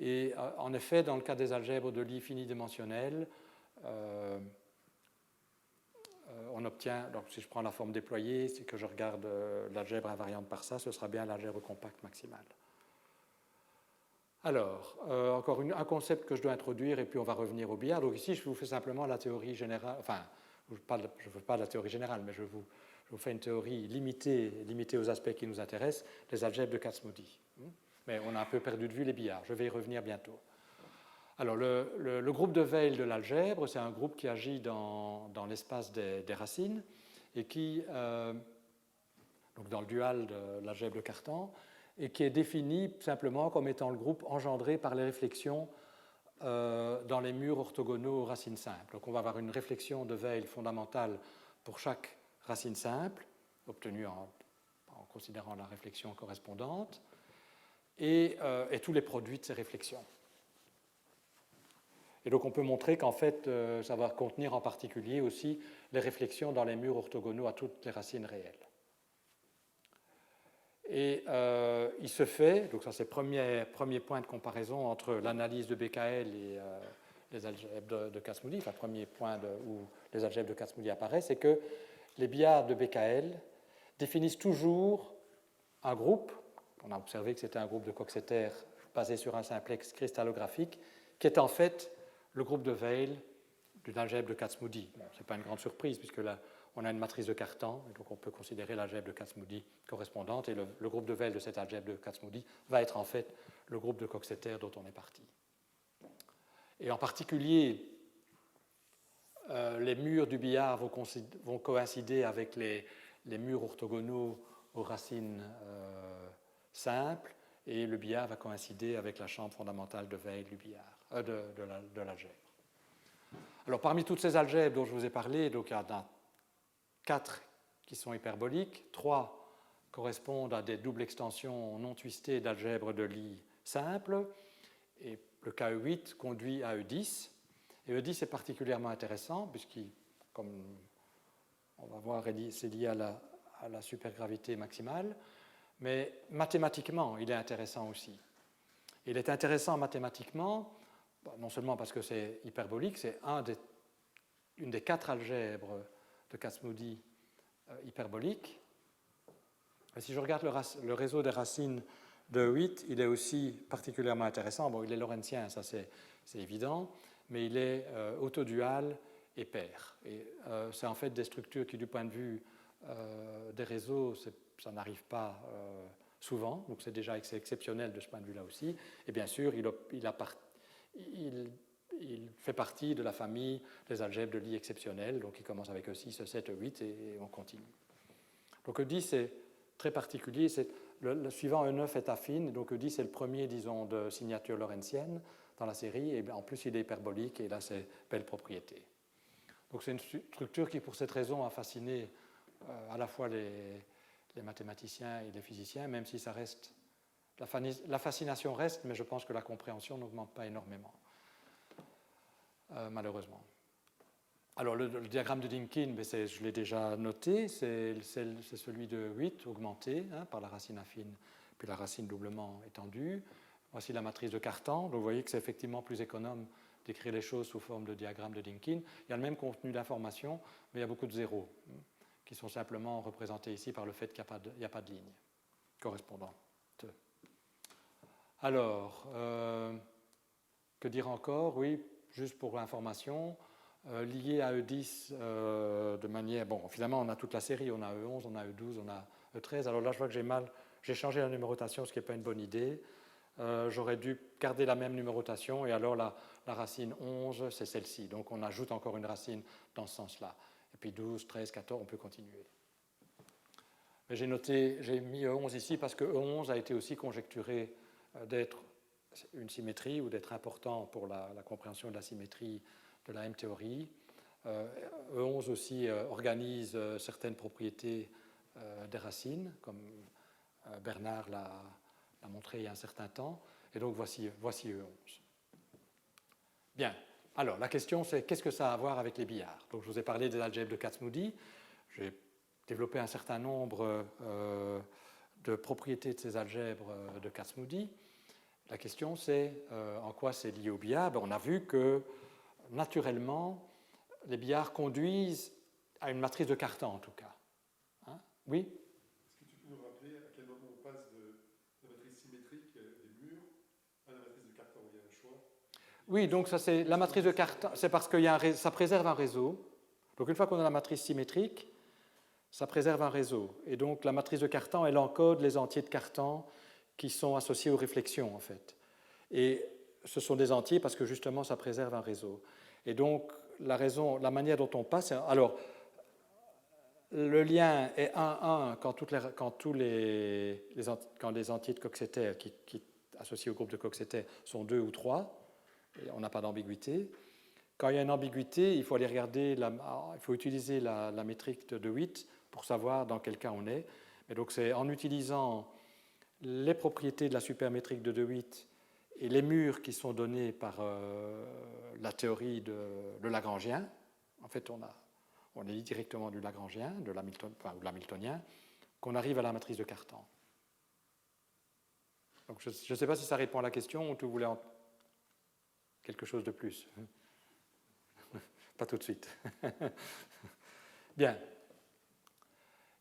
Et en effet, dans le cas des algèbres de Lie finidimensionnelles, on obtient, donc si je prends la forme déployée, si que je regarde l'algèbre invariante par ça, ce sera bien l'algèbre compacte maximale. Alors, encore un concept que je dois introduire, et puis on va revenir au billard. Donc ici, je vous fais simplement la théorie générale, enfin, je ne veux pas de la théorie générale, mais je vous fais une théorie limitée aux aspects qui nous intéressent, les algèbres de Kac-Moody. Mais on a un peu perdu de vue les billards, je vais y revenir bientôt. Alors, le groupe de Weyl de l'algèbre, c'est un groupe qui agit dans l'espace des racines et qui, donc dans le dual de l'algèbre de Cartan, et qui est défini simplement comme étant le groupe engendré par les réflexions dans les murs orthogonaux aux racines simples. Donc on va avoir une réflexion de Weyl fondamentale pour chaque racine simple, obtenue en considérant la réflexion correspondante, et tous les produits de ces réflexions. Et donc on peut montrer qu'en fait, ça va contenir en particulier aussi les réflexions dans les murs orthogonaux à toutes les racines réelles. Et il se fait, donc ça c'est le premier point de comparaison entre l'analyse de Becquerel et les algèbres de Kac-Moody, enfin le premier point où les algèbres de Kac-Moody apparaissent, c'est que les billards de Becquerel définissent toujours un groupe, on a observé que c'était un groupe de Coxeter basé sur un simplex cristallographique, qui est en fait le groupe de Weyl d'une algèbre de Kac-Moody. Bon, ce n'est pas une grande surprise, puisque là, on a une matrice de Cartan, et donc on peut considérer l'algèbre de Kac-Moody correspondante, et le groupe de Weyl de cette algèbre de Kac-Moody va être en fait le groupe de Coxeter dont on est parti. Et en particulier, les murs du billard vont coïncider avec les murs orthogonaux aux racines simples, et le billard va coïncider avec la chambre fondamentale de Weyl du billard, de l'algèbre. Alors, parmi toutes ces algèbres dont je vous ai parlé, donc, il y en a 4 qui sont hyperboliques, 3 correspondent à des doubles extensions non twistées d'algèbres de Lie simples, et le cas E8 conduit à E10. Et E10 est particulièrement intéressant, puisqu'il, comme on va voir, c'est lié à la supergravité maximale, mais mathématiquement, il est intéressant aussi. Il est intéressant mathématiquement, non seulement parce que c'est hyperbolique, c'est une des 4 algèbres de Kac-Moody hyperbolique. Et si je regarde le réseau des racines de 8, il est aussi particulièrement intéressant. Bon, il est lorenzien, ça c'est évident, mais il est autodual et pair. Et c'est en fait des structures qui, du point de vue des réseaux, ça n'arrive pas souvent, donc c'est déjà exceptionnel de ce point de vue-là aussi. Et bien sûr, il fait partie de la famille des algèbres de Lie exceptionnelles, donc il commence avec E6, E7, E8, et on continue. Donc E10 est très particulier, le suivant E9 est affine, donc E10 est le premier, disons, de signature lorentzienne dans la série, et en plus il est hyperbolique, et là c'est belle propriété. Donc c'est une structure qui, pour cette raison, a fasciné à la fois les mathématiciens et les physiciens, même si ça reste, la fascination reste, mais je pense que la compréhension n'augmente pas énormément, malheureusement. Alors le diagramme de Dynkin, je l'ai déjà noté, c'est celui de 8 augmenté par la racine affine, puis la racine doublement étendue. Voici la matrice de Cartan, donc vous voyez que c'est effectivement plus économe d'écrire les choses sous forme de diagramme de Dynkin. Il y a le même contenu d'information, mais il y a beaucoup de zéros, qui sont simplement représentés ici par le fait qu'il n'y a pas de ligne correspondante. Alors, que dire encore? Oui, juste pour l'information, lié à E10 de manière... Bon, finalement, on a toute la série, on a E11, on a E12, on a E13. Alors là, je vois que j'ai changé la numérotation, ce qui n'est pas une bonne idée. J'aurais dû garder la même numérotation, et alors la racine 11, c'est celle-ci. Donc on ajoute encore une racine dans ce sens-là. Et puis 12, 13, 14, on peut continuer. Mais j'ai mis E11 ici parce que E11 a été aussi conjecturé d'être une symétrie ou d'être important pour la compréhension de la symétrie de la M-théorie. E11 aussi organise certaines propriétés des racines, comme Bernard l'a montré il y a un certain temps. Et donc voici E11. Bien. Alors, la question, c'est qu'est-ce que ça a à voir avec les billards? Donc, je vous ai parlé des algèbres de Kac-Moody. J'ai développé un certain nombre de propriétés de ces algèbres de Kac-Moody. La question, c'est en quoi c'est lié au billard? On a vu que, naturellement, les billards conduisent à une matrice de Cartan, en tout cas. Hein? Oui? Est-ce que tu peux nous rappeler à quel moment on passe de la matrice symétrique des murs à la matrice de Cartan? Il y a un choix. Oui, donc ça c'est la matrice de Cartan, c'est parce que ça préserve un réseau. Donc une fois qu'on a la matrice symétrique, ça préserve un réseau. Et donc la matrice de Cartan, elle encode les entiers de Cartan qui sont associés aux réflexions, en fait. Et ce sont des entiers parce que justement ça préserve un réseau. Et donc la manière dont on passe... Alors, le lien est 1-1 quand les entiers de Coxeter qui associés au groupe de Coxeter sont 2 ou 3. et on n'a pas d'ambiguïté. Quand il y a une ambiguïté, il faut aller regarder, il faut utiliser la métrique de DeWitt pour savoir dans quel cas on est. Et donc c'est en utilisant les propriétés de la supermétrique de DeWitt et les murs qui sont donnés par la théorie de Lagrangien. En fait, on est directement du Lagrangien, ou de l'hamiltonien, qu'on arrive à la matrice de Cartan. Donc je ne sais pas si ça répond à la question ou tu voulais quelque chose de plus. Pas tout de suite. Bien.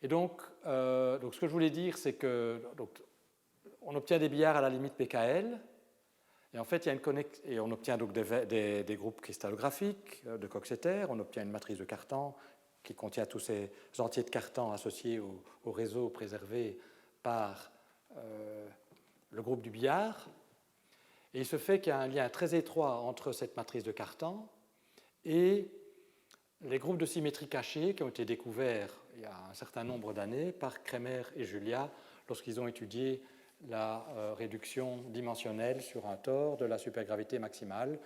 Et donc, ce que je voulais dire, c'est que on obtient des billards à la limite PKL, et en fait, il y a et on obtient donc des groupes cristallographiques de Coxeter, on obtient une matrice de Cartan qui contient tous ces entiers de Cartan associés au réseau préservé par le groupe du billard. Et il se fait qu'il y a un lien très étroit entre cette matrice de Cartan et les groupes de symétrie cachée qui ont été découverts il y a un certain nombre d'années par Kremer et Julia lorsqu'ils ont étudié la réduction dimensionnelle sur un tore de la supergravité maximale.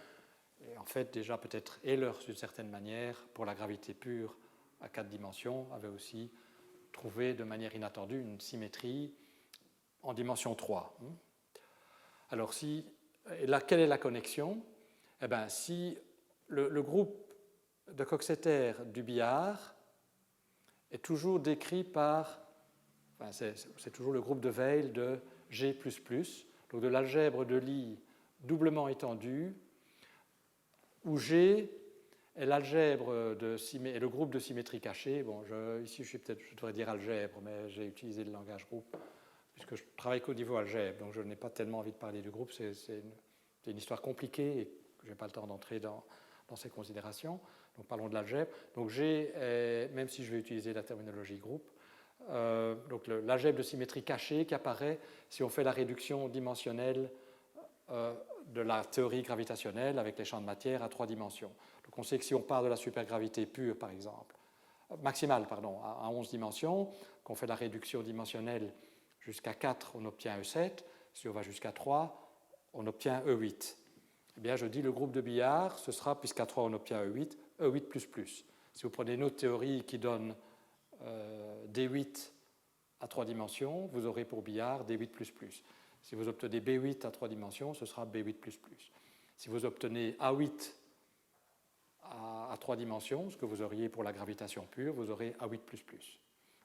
Et en fait, déjà peut-être Euler, d'une certaine manière, pour la gravité pure à 4 dimensions, avait aussi trouvé de manière inattendue une symétrie en dimension 3. Alors, quelle est la connexion? Eh bien, si le groupe de Coxeter du billard est toujours décrit par, c'est toujours le groupe de Weil de G++, donc de l'algèbre de Lie doublement étendue, où G est l'algèbre et le groupe de symétrie cachée. Bon, ici, je devrais dire algèbre, mais j'ai utilisé le langage groupe, puisque je travaille qu'au niveau algèbre, donc je n'ai pas tellement envie de parler du groupe, c'est une histoire compliquée et je n'ai pas le temps d'entrer dans ces considérations. Donc parlons de l'algèbre. Donc G, même si je vais utiliser la terminologie groupe, donc l'algèbre de symétrie cachée qui apparaît si on fait la réduction dimensionnelle de la théorie gravitationnelle avec les champs de matière à 3 dimensions. Donc on sait que si on part de la supergravité pure, par exemple, maximale, pardon, à 11 dimensions, qu'on fait la réduction dimensionnelle jusqu'à 4, on obtient E7. Si on va jusqu'à 3, on obtient E8. Eh bien, je dis le groupe de billard, ce sera, puisqu'à 3 on obtient E8, E8++. Si vous prenez une autre théorie qui donne D8 à 3 dimensions, vous aurez pour billard D8++. Si vous obtenez B8 à 3 dimensions, ce sera B8++. Si vous obtenez A8 à 3 dimensions, ce que vous auriez pour la gravitation pure, vous aurez A8++.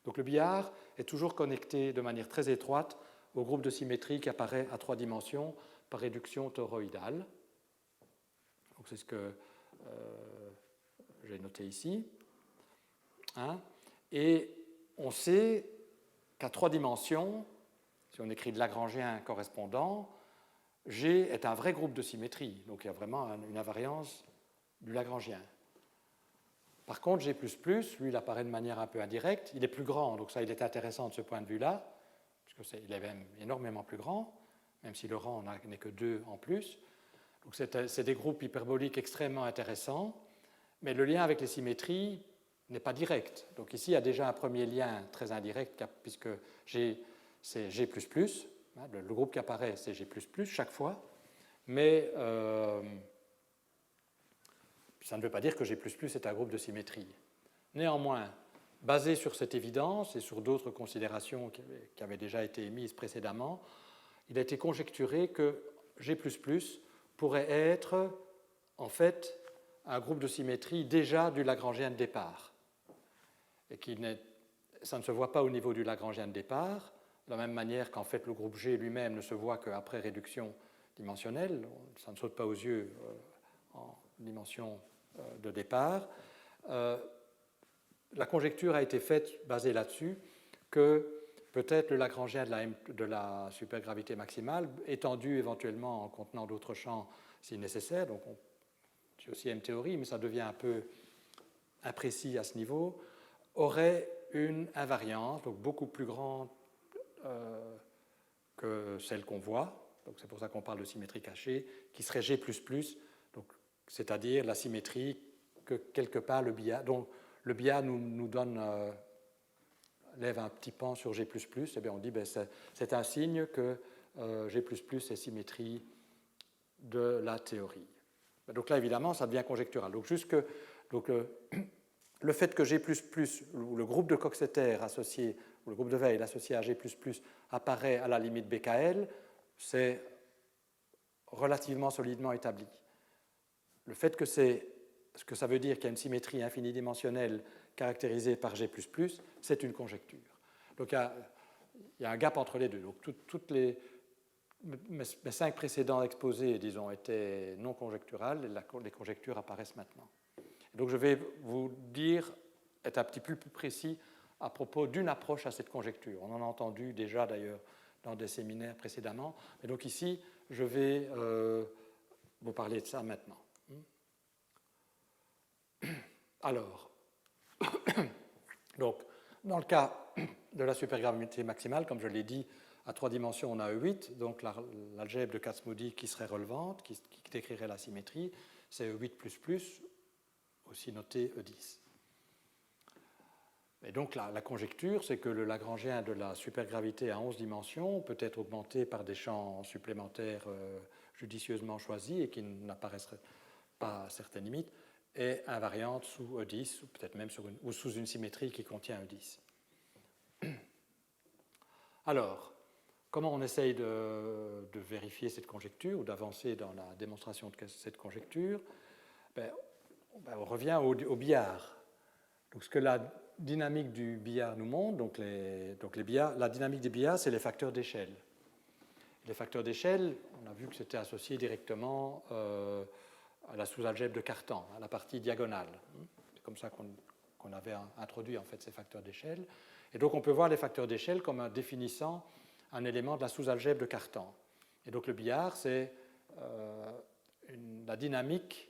Donc le billard est toujours connecté de manière très étroite au groupe de symétrie qui apparaît à 3 dimensions par réduction toroïdale. Donc c'est ce que j'ai noté ici. Et on sait qu'à 3 dimensions, si on écrit de Lagrangien correspondant, G est un vrai groupe de symétrie. Donc il y a vraiment une invariance du Lagrangien. Par contre, G++, lui, il apparaît de manière un peu indirecte. Il est plus grand, donc ça, il est intéressant de ce point de vue-là, puisqu'il est même énormément plus grand, même si le rang n'est que 2 en plus. Donc c'est des groupes hyperboliques extrêmement intéressants, mais le lien avec les symétries n'est pas direct. Donc ici, il y a déjà un premier lien très indirect, puisque G, c'est G++, le groupe qui apparaît, c'est G++ chaque fois, mais ça ne veut pas dire que G++ est un groupe de symétrie. Néanmoins, basé sur cette évidence et sur d'autres considérations qui avaient déjà été émises précédemment, il a été conjecturé que G++ pourrait être en fait un groupe de symétrie déjà du Lagrangien de départ. Et ça ne se voit pas au niveau du Lagrangien de départ, de la même manière qu'en fait le groupe G lui-même ne se voit qu'après réduction dimensionnelle, ça ne saute pas aux yeux en dimension de départ. La conjecture a été faite basée là-dessus que peut-être le Lagrangien de la supergravité maximale, étendu éventuellement en contenant d'autres champs si nécessaire, donc c'est aussi une théorie, mais ça devient un peu imprécis à ce niveau, aurait une invariance, donc beaucoup plus grande que celle qu'on voit, donc c'est pour ça qu'on parle de symétrie cachée, qui serait G++, donc, c'est-à-dire la symétrie que quelque part le billard, dont le billard nous donne, lève un petit pan sur G++, et bien on dit c'est un signe que G++ est symétrie de la théorie. Donc là, évidemment, ça devient conjectural. Donc le fait que G++, ou le groupe de Coxeter associé, ou le groupe de Weil associé à G++ apparaît à la limite BKL, c'est relativement solidement établi. Le fait que ce que ça veut dire qu'il y a une symétrie infinidimensionnelle caractérisée par G++, c'est une conjecture. Donc il y a un gap entre les deux. Donc toutes mes 5 précédents exposés, disons, étaient non conjecturales, et les conjectures apparaissent maintenant. Donc je vais vous dire, être un petit peu plus précis à propos d'une approche à cette conjecture. On en a entendu déjà d'ailleurs dans des séminaires précédemment. Et donc ici, je vais vous parler de ça maintenant. Alors, donc, dans le cas de la supergravité maximale, comme je l'ai dit, à 3 dimensions, on a E8, donc l'algèbre de Kac-Moody qui serait relevante, qui décrirait la symétrie, c'est E8++, aussi noté E10. Et donc la conjecture, c'est que le Lagrangien de la supergravité à 11 dimensions peut être augmenté par des champs supplémentaires judicieusement choisis et qui n'apparaisseraient pas à certaines limites, est invariante sous E10, ou peut-être même sous une symétrie qui contient E10. Alors, comment on essaye de vérifier cette conjecture ou d'avancer dans la démonstration de cette conjecture? On revient au billard. Donc, ce que la dynamique du billard nous montre, la dynamique des billards, c'est les facteurs d'échelle. Les facteurs d'échelle, on a vu que c'était associé directement à la sous-algèbre de Cartan, à la partie diagonale. C'est comme ça qu'on avait introduit en fait ces facteurs d'échelle. Et donc on peut voir les facteurs d'échelle comme définissant un élément de la sous-algèbre de Cartan. Et donc le billard, c'est la dynamique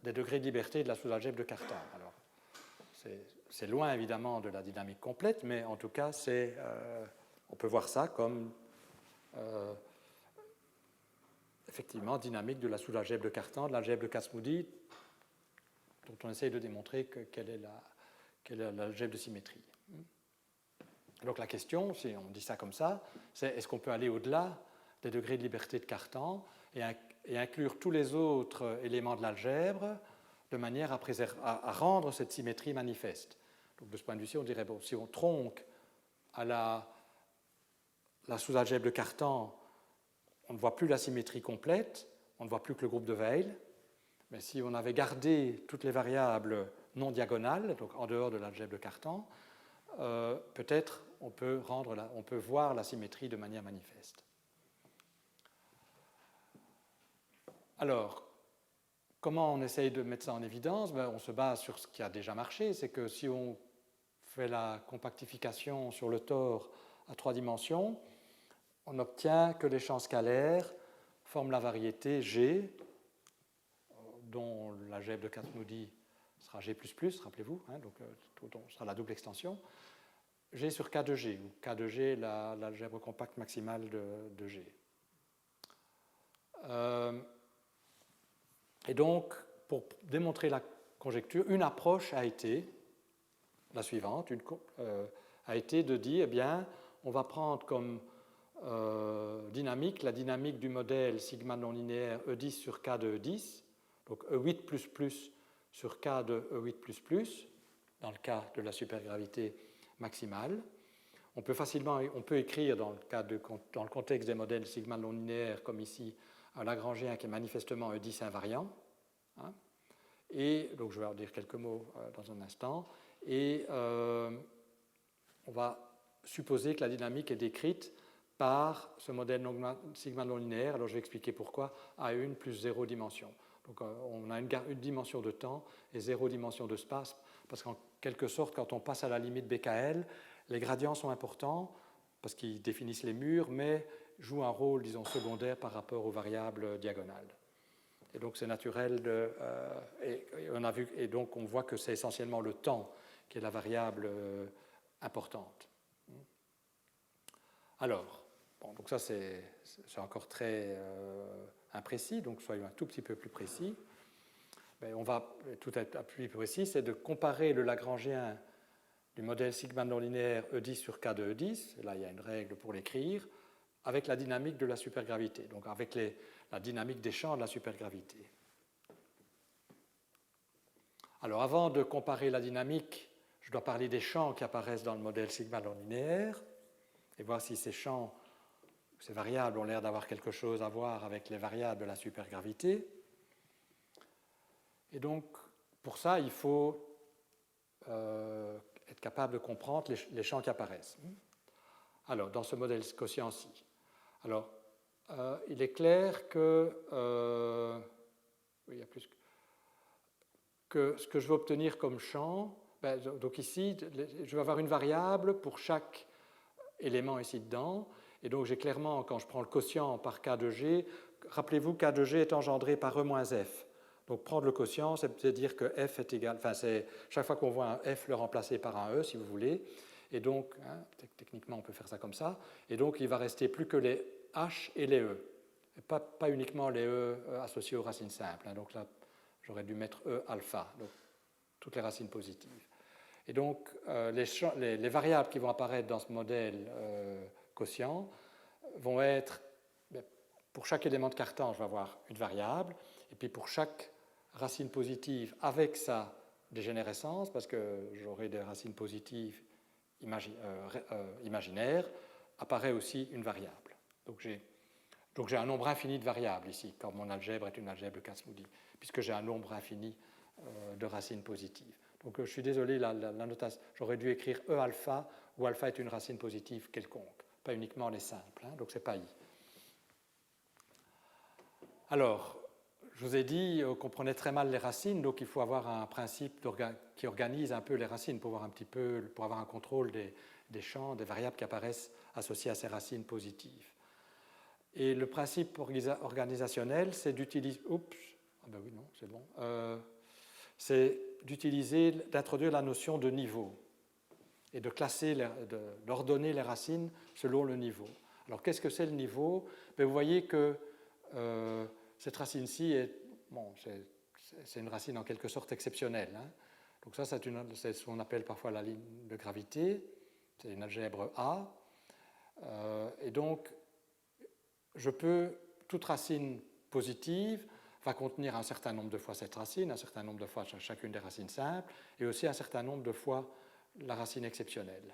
des degrés de liberté de la sous-algèbre de Cartan. Alors, c'est loin évidemment de la dynamique complète, mais en tout cas, on peut voir ça comme effectivement dynamique de la sous-algèbre de Cartan, de l'algèbre de Kac-Moody, dont on essaye de démontrer quelle est l'algèbre de symétrie. Donc la question, si on dit ça comme ça, c'est est-ce qu'on peut aller au-delà des degrés de liberté de Cartan et inclure tous les autres éléments de l'algèbre de manière à rendre cette symétrie manifeste. Donc de ce point de vue-ci, on dirait, bon, si on tronque à la sous-algèbre de Cartan, on ne voit plus la symétrie complète, on ne voit plus que le groupe de Weil, mais si on avait gardé toutes les variables non diagonales, donc en dehors de l'algèbre de Cartan, peut-être on peut voir la symétrie de manière manifeste. Alors, comment on essaye de mettre ça en évidence? On se base sur ce qui a déjà marché, c'est que si on fait la compactification sur le tore à 3 dimensions, on obtient que les champs scalaires forment la variété G, dont l'algèbre de Kac-Moody sera G++, rappelez-vous, hein, donc ce sera la double extension, G sur K de G, où K de G est l'algèbre compacte maximale de G. Et donc, pour démontrer la conjecture, une approche a été la suivante, a été de dire, eh bien, on va prendre comme dynamique la dynamique du modèle sigma non linéaire E10 sur K de E10, donc E8++ sur K de E8++, dans le cas de la supergravité maximale. On peut écrire dans le contexte des modèles sigma non linéaires, comme ici, un Lagrangien qui est manifestement E10 invariant. Hein, et donc je vais en dire quelques mots dans un instant. Et on va supposer que la dynamique est décrite par ce modèle sigma non linéaire. Alors je vais expliquer pourquoi à 1 plus 0 dimension. Donc on a une dimension de temps et 0 dimension de space, parce qu'en quelque sorte, quand on passe à la limite BKL, les gradients sont importants parce qu'ils définissent les murs, mais jouent un rôle, disons, secondaire par rapport aux variables diagonales. Et donc c'est naturel et donc on voit que c'est essentiellement le temps qui est la variable importante. Alors, bon, donc ça c'est encore très imprécis, donc soyons un tout petit peu plus précis. Mais on va tout être plus précis, c'est de comparer le Lagrangien du modèle sigma non linéaire E10 sur K de E10, là il y a une règle pour l'écrire, avec la dynamique de la supergravité, donc avec la dynamique des champs de la supergravité. Alors, avant de comparer la dynamique, je dois parler des champs qui apparaissent dans le modèle sigma non linéaire et voir si ces champs, ces variables ont l'air d'avoir quelque chose à voir avec les variables de la supergravité. Et donc, pour ça, il faut être capable de comprendre les champs qui apparaissent. Alors, dans ce modèle quotient-ci. Alors, il est clair que, oui, il y a plus que ce que je veux obtenir comme champ, donc ici, je vais avoir une variable pour chaque élément ici dedans, et donc j'ai clairement, quand je prends le quotient par K de G, rappelez-vous, K de G est engendré par E moins F. Donc prendre le quotient, c'est dire que F est égal, enfin c'est chaque fois qu'on voit un F, le remplacer par un E, si vous voulez, et donc, techniquement on peut faire ça comme ça, et donc il va rester plus que les H et les E, et pas uniquement les E associés aux racines simples, donc là j'aurais dû mettre E alpha, donc toutes les racines positives. Et donc, les variables qui vont apparaître dans ce modèle quotient vont être, pour chaque élément de Cartan, je vais avoir une variable, et puis pour chaque racine positive avec sa dégénérescence, parce que j'aurai des racines positives imaginaires, apparaît aussi une variable. Donc j'ai un nombre infini de variables ici, quand mon algèbre est une algèbre de Kac-Moody, puisque j'ai un nombre infini de racines positives. Donc je suis désolé, la notation, j'aurais dû écrire E alpha, où alpha est une racine positive quelconque, pas uniquement les simples, donc c'est pas I. Alors, je vous ai dit qu'on prenait très mal les racines, donc il faut avoir un principe qui organise un peu les racines pour avoir un contrôle des champs, des variables qui apparaissent associées à ces racines positives. Et le principe organisationnel, c'est d'utiliser... Oups, ah ben oui, non, c'est bon. C'est d'introduire la notion de niveau et de classer, d'ordonner les racines selon le niveau. Alors, qu'est-ce que c'est le niveau? Vous voyez que cette racine-ci c'est une racine en quelque sorte exceptionnelle. Donc ça, c'est ce qu'on appelle parfois la ligne de gravité. C'est une algèbre A. Et donc, toute racine positive va contenir un certain nombre de fois cette racine, un certain nombre de fois chacune des racines simples, et aussi un certain nombre de fois la racine exceptionnelle.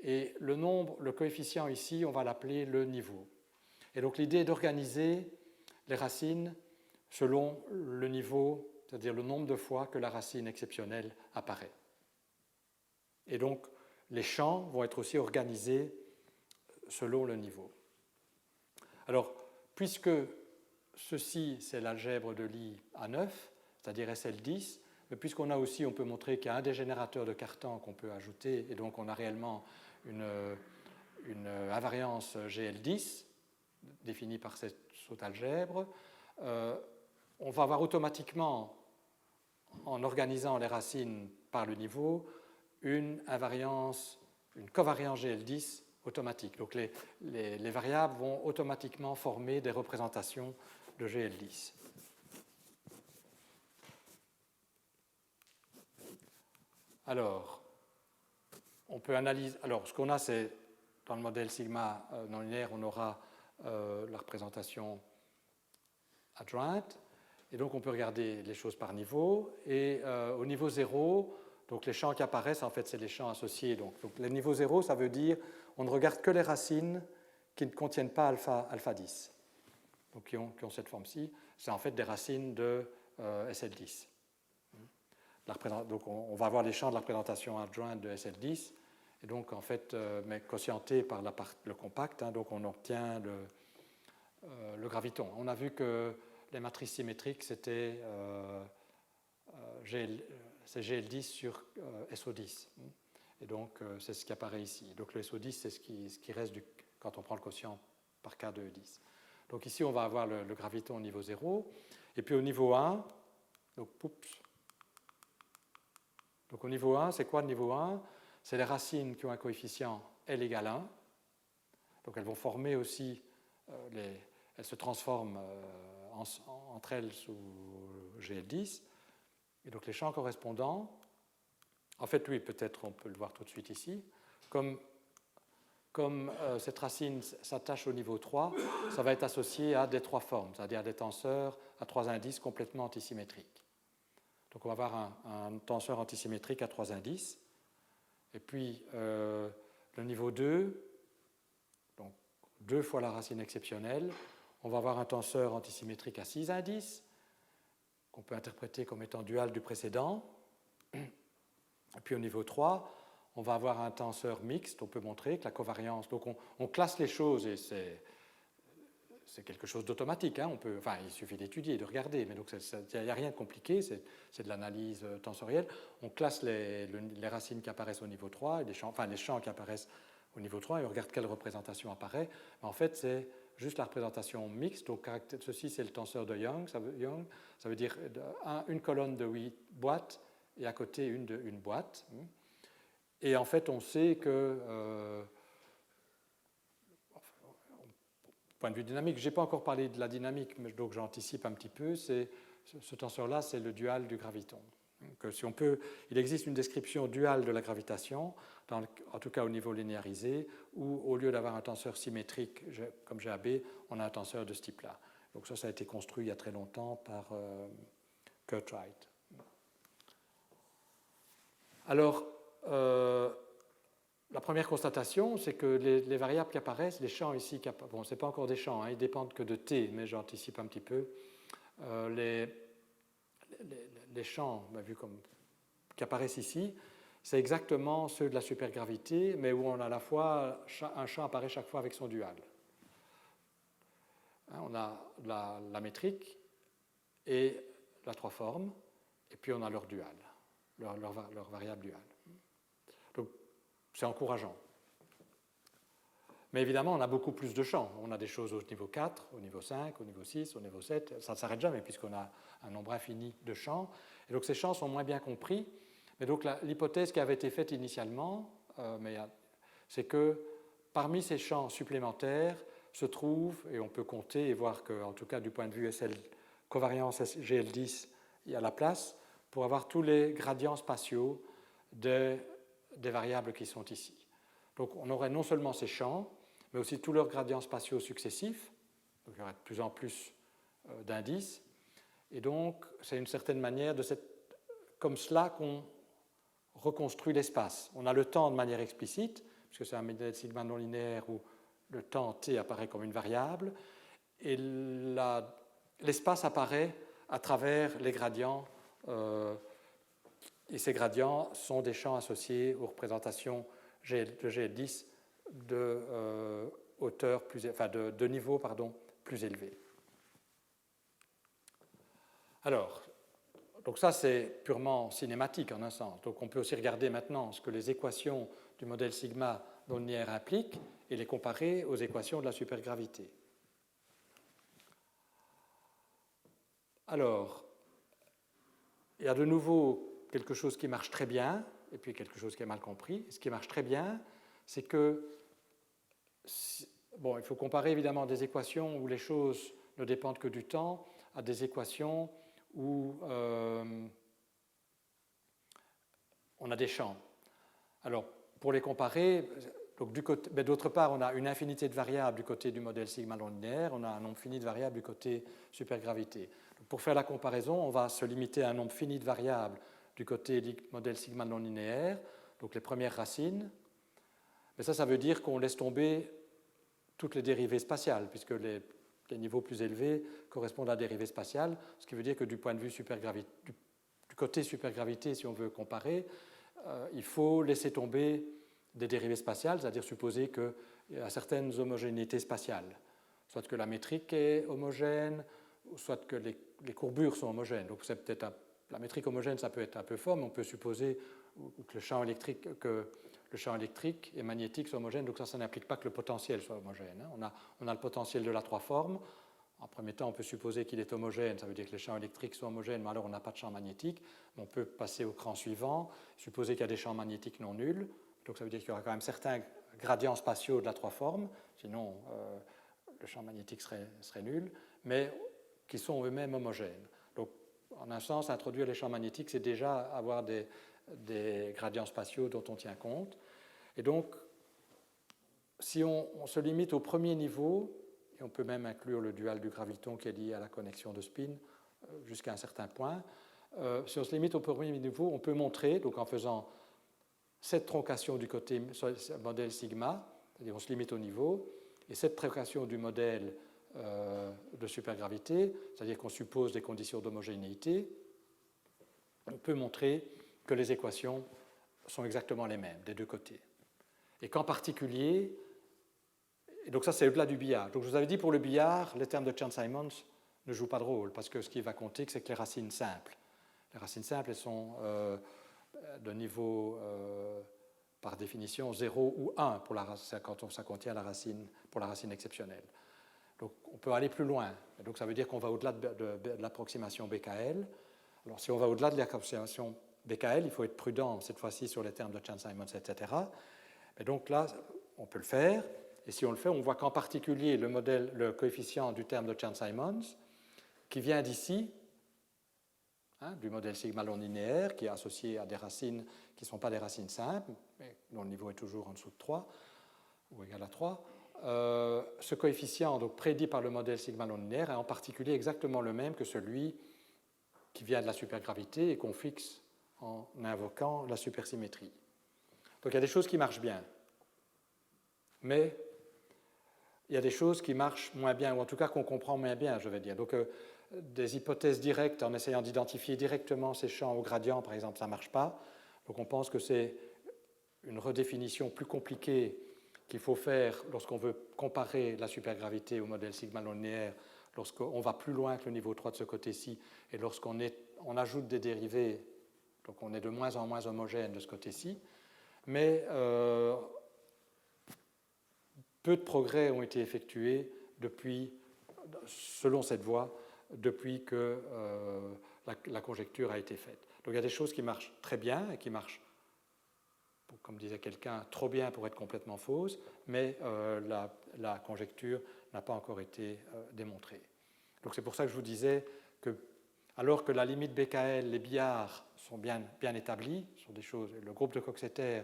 Et le coefficient ici, on va l'appeler le niveau. Et donc l'idée est d'organiser les racines selon le niveau, c'est-à-dire le nombre de fois que la racine exceptionnelle apparaît. Et donc les champs vont être aussi organisés selon le niveau. Alors, puisque ceci, c'est l'algèbre de Lie A9, c'est-à-dire SL10, mais puisqu'on a aussi, on peut montrer qu'il y a un des générateurs de Cartan qu'on peut ajouter, et donc on a réellement une invariance GL10, définie par cette algèbre, on va avoir automatiquement, en organisant les racines par le niveau, une covariance GL10 automatique. Donc les variables vont automatiquement former des représentations de GL10. Alors, on peut analyser. Alors, ce qu'on a, c'est dans le modèle sigma non linéaire, on aura la représentation adjointe. Et donc, on peut regarder les choses par niveau. Et au niveau 0, donc les champs qui apparaissent, en fait, c'est les champs associés. Donc le niveau 0, ça veut dire on ne regarde que les racines qui ne contiennent pas alpha 10, donc qui ont cette forme-ci. C'est en fait des racines de SL10. Donc on va avoir les champs de la représentation adjointe de SL10, et donc en fait, mais quotientés par le compact, donc on obtient le graviton. On a vu que les matrices symétriques, c'était c'est GL10 sur SO10. Et donc, c'est ce qui apparaît ici. Donc, le SO10, c'est ce qui reste quand on prend le quotient par K de E10. Donc, ici, on va avoir le graviton au niveau 0. Et puis, au niveau 1, donc au niveau 1, c'est quoi le niveau 1? C'est les racines qui ont un coefficient L égale 1. Donc, elles vont former aussi, elles se transforment entre elles sous GL10. Et donc les champs correspondants, en fait, oui, peut-être on peut le voir tout de suite ici, comme cette racine s'attache au niveau 3, ça va être associé à des trois formes, c'est-à-dire à des tenseurs à trois indices complètement antisymétriques. Donc on va avoir un tenseur antisymétrique à 3 indices. Et puis le niveau 2, donc 2 fois la racine exceptionnelle, on va avoir un tenseur antisymétrique à 6 indices, qu'on peut interpréter comme étant dual du précédent. Et puis au niveau 3, on va avoir un tenseur mixte. On peut montrer que la covariance... Donc on classe les choses et c'est quelque chose d'automatique. Hein. Enfin, il suffit d'étudier, de regarder, mais donc il n'y a rien de compliqué, c'est de l'analyse tensorielle. On classe les racines qui apparaissent au niveau 3, et les champs qui apparaissent au niveau 3, et on regarde quelle représentation apparaît. En fait, c'est juste la représentation mixte. Donc ceci, c'est le tenseur de Young. Ça veut dire une colonne de 8 boîtes, et à côté une boîte. Et en fait, on sait que... point de vue dynamique, je n'ai pas encore parlé de la dynamique, mais donc j'anticipe un petit peu, ce tenseur-là, c'est le dual du graviton. Donc, si on peut, il existe une description duale de la gravitation, en tout cas au niveau linéarisé, où au lieu d'avoir un tenseur symétrique comme GAB, on a un tenseur de ce type-là. Donc ça a été construit il y a très longtemps par Curtright. Alors, la première constatation, c'est que les variables qui apparaissent, les champs ici, bon, ce n'est pas encore des champs, hein, ils dépendent que de t, mais j'anticipe un petit peu. Les champs, vu comme, qui apparaissent ici, c'est exactement ceux de la supergravité, mais où on a à la fois un champ apparaît chaque fois avec son dual. Hein, on a la métrique et la trois formes, et puis on a leur dual, leur variable dual. Donc, c'est encourageant. Mais évidemment, on a beaucoup plus de champs. On a des choses au niveau 4, au niveau 5, au niveau 6, au niveau 7. Ça ne s'arrête jamais puisqu'on a un nombre infini de champs. Et donc ces champs sont moins bien compris. Mais donc l'hypothèse qui avait été faite initialement, c'est que parmi ces champs supplémentaires se trouvent, et on peut compter et voir qu'en tout cas du point de vue covariance GL10, il y a la place pour avoir tous les gradients spatiaux des variables qui sont ici. Donc on aurait non seulement ces champs, mais aussi tous leurs gradients spatiaux successifs. Donc il y aurait de plus en plus d'indices. Et donc c'est une certaine manière comme cela qu'on reconstruit l'espace. On a le temps de manière explicite, puisque c'est un modèle sigma non linéaire où le temps t apparaît comme une variable, et l'espace apparaît à travers les gradients. Et ces gradients sont des champs associés aux représentations de GL10 de de niveau plus élevé. Alors, donc ça c'est purement cinématique en un sens. Donc on peut aussi regarder maintenant ce que les équations du modèle sigma non linéaire impliquent et les comparer aux équations de la supergravité. Alors, il y a de nouveau quelque chose qui marche très bien, et puis quelque chose qui est mal compris. Ce qui marche très bien, c'est que, il faut comparer évidemment des équations où les choses ne dépendent que du temps à des équations où on a des champs. Alors, pour les comparer, d'autre part, on a une infinité de variables du côté du modèle sigma non linéaire, on a un nombre fini de variables du côté supergravité. Donc, pour faire la comparaison, on va se limiter à un nombre fini de variables du côté du modèle sigma non linéaire, donc les premières racines. Mais ça veut dire qu'on laisse tomber toutes les dérivées spatiales, puisque les niveaux plus élevés correspondent à dérivées spatiales, ce qui veut dire que du point de vue du côté supergravité, si on veut comparer, il faut laisser tomber des dérivées spatiales, c'est-à-dire supposer qu'il y a certaines homogénéités spatiales, soit que la métrique est homogène, soit que les courbures sont homogènes. Donc c'est peut-être la métrique homogène, ça peut être un peu fort, mais on peut supposer que le champ électrique et magnétique soient homogènes, donc ça n'implique pas que le potentiel soit homogène. On a le potentiel de la trois formes. En premier temps, on peut supposer qu'il est homogène, ça veut dire que les champs électriques sont homogènes, mais alors on n'a pas de champ magnétique. On peut passer au cran suivant, supposer qu'il y a des champs magnétiques non nuls, donc ça veut dire qu'il y aura quand même certains gradients spatiaux de la trois formes, sinon le champ magnétique serait nul, mais qui sont eux-mêmes homogènes. Donc, en un sens, introduire les champs magnétiques, c'est déjà avoir des gradients spatiaux dont on tient compte. Et donc, si on se limite au premier niveau, et on peut même inclure le dual du graviton qui est lié à la connexion de spin jusqu'à un certain point, si on se limite au premier niveau, on peut montrer, donc en faisant cette troncation du côté modèle sigma, c'est-à-dire on se limite au niveau, et cette troncation du modèle de supergravité, c'est-à-dire qu'on suppose des conditions d'homogénéité, on peut montrer que les équations sont exactement les mêmes des deux côtés. Et qu'en particulier, et donc ça c'est au-delà du billard. Donc je vous avais dit pour le billard, les termes de Chern-Simons ne jouent pas de rôle, parce que ce qui va compter, c'est que les racines simples. Les racines simples, elles sont de niveau, par définition, 0 ou 1 pour quand ça contient la racine, pour la racine exceptionnelle. Donc on peut aller plus loin. Et donc ça veut dire qu'on va au-delà de l'approximation BKL. Alors si on va au-delà de l'approximation BKL, il faut être prudent cette fois-ci sur les termes de Chern-Simons, etc. Et donc là, on peut le faire. Et si on le fait, on voit qu'en particulier le coefficient du terme de Chern-Simons, qui vient d'ici, du modèle sigma non linéaire, qui est associé à des racines qui ne sont pas des racines simples, mais dont le niveau est toujours en dessous de 3, ou égal à 3. Ce coefficient donc, prédit par le modèle sigma non linéaire est en particulier exactement le même que celui qui vient de la supergravité et qu'on fixe en invoquant la supersymétrie. Donc il y a des choses qui marchent bien, mais il y a des choses qui marchent moins bien, ou en tout cas qu'on comprend moins bien, je vais dire. Donc des hypothèses directes en essayant d'identifier directement ces champs au gradient, par exemple, ça ne marche pas. Donc on pense que c'est une redéfinition plus compliquée qu'il faut faire lorsqu'on veut comparer la supergravité au modèle sigma non linéaire, lorsqu'on va plus loin que le niveau 3 de ce côté-ci, et lorsqu'on ajoute des dérivés, donc on est de moins en moins homogène de ce côté-ci. Mais peu de progrès ont été effectués selon cette voie, depuis que la conjecture a été faite. Donc il y a des choses qui marchent très bien et qui marchent, comme disait quelqu'un, trop bien pour être complètement fausses, mais la conjecture n'a pas encore été démontrée. Donc c'est pour ça que je vous disais que, alors que la limite BKL, les billards sont bien établis sur des choses, le groupe de Coxeter,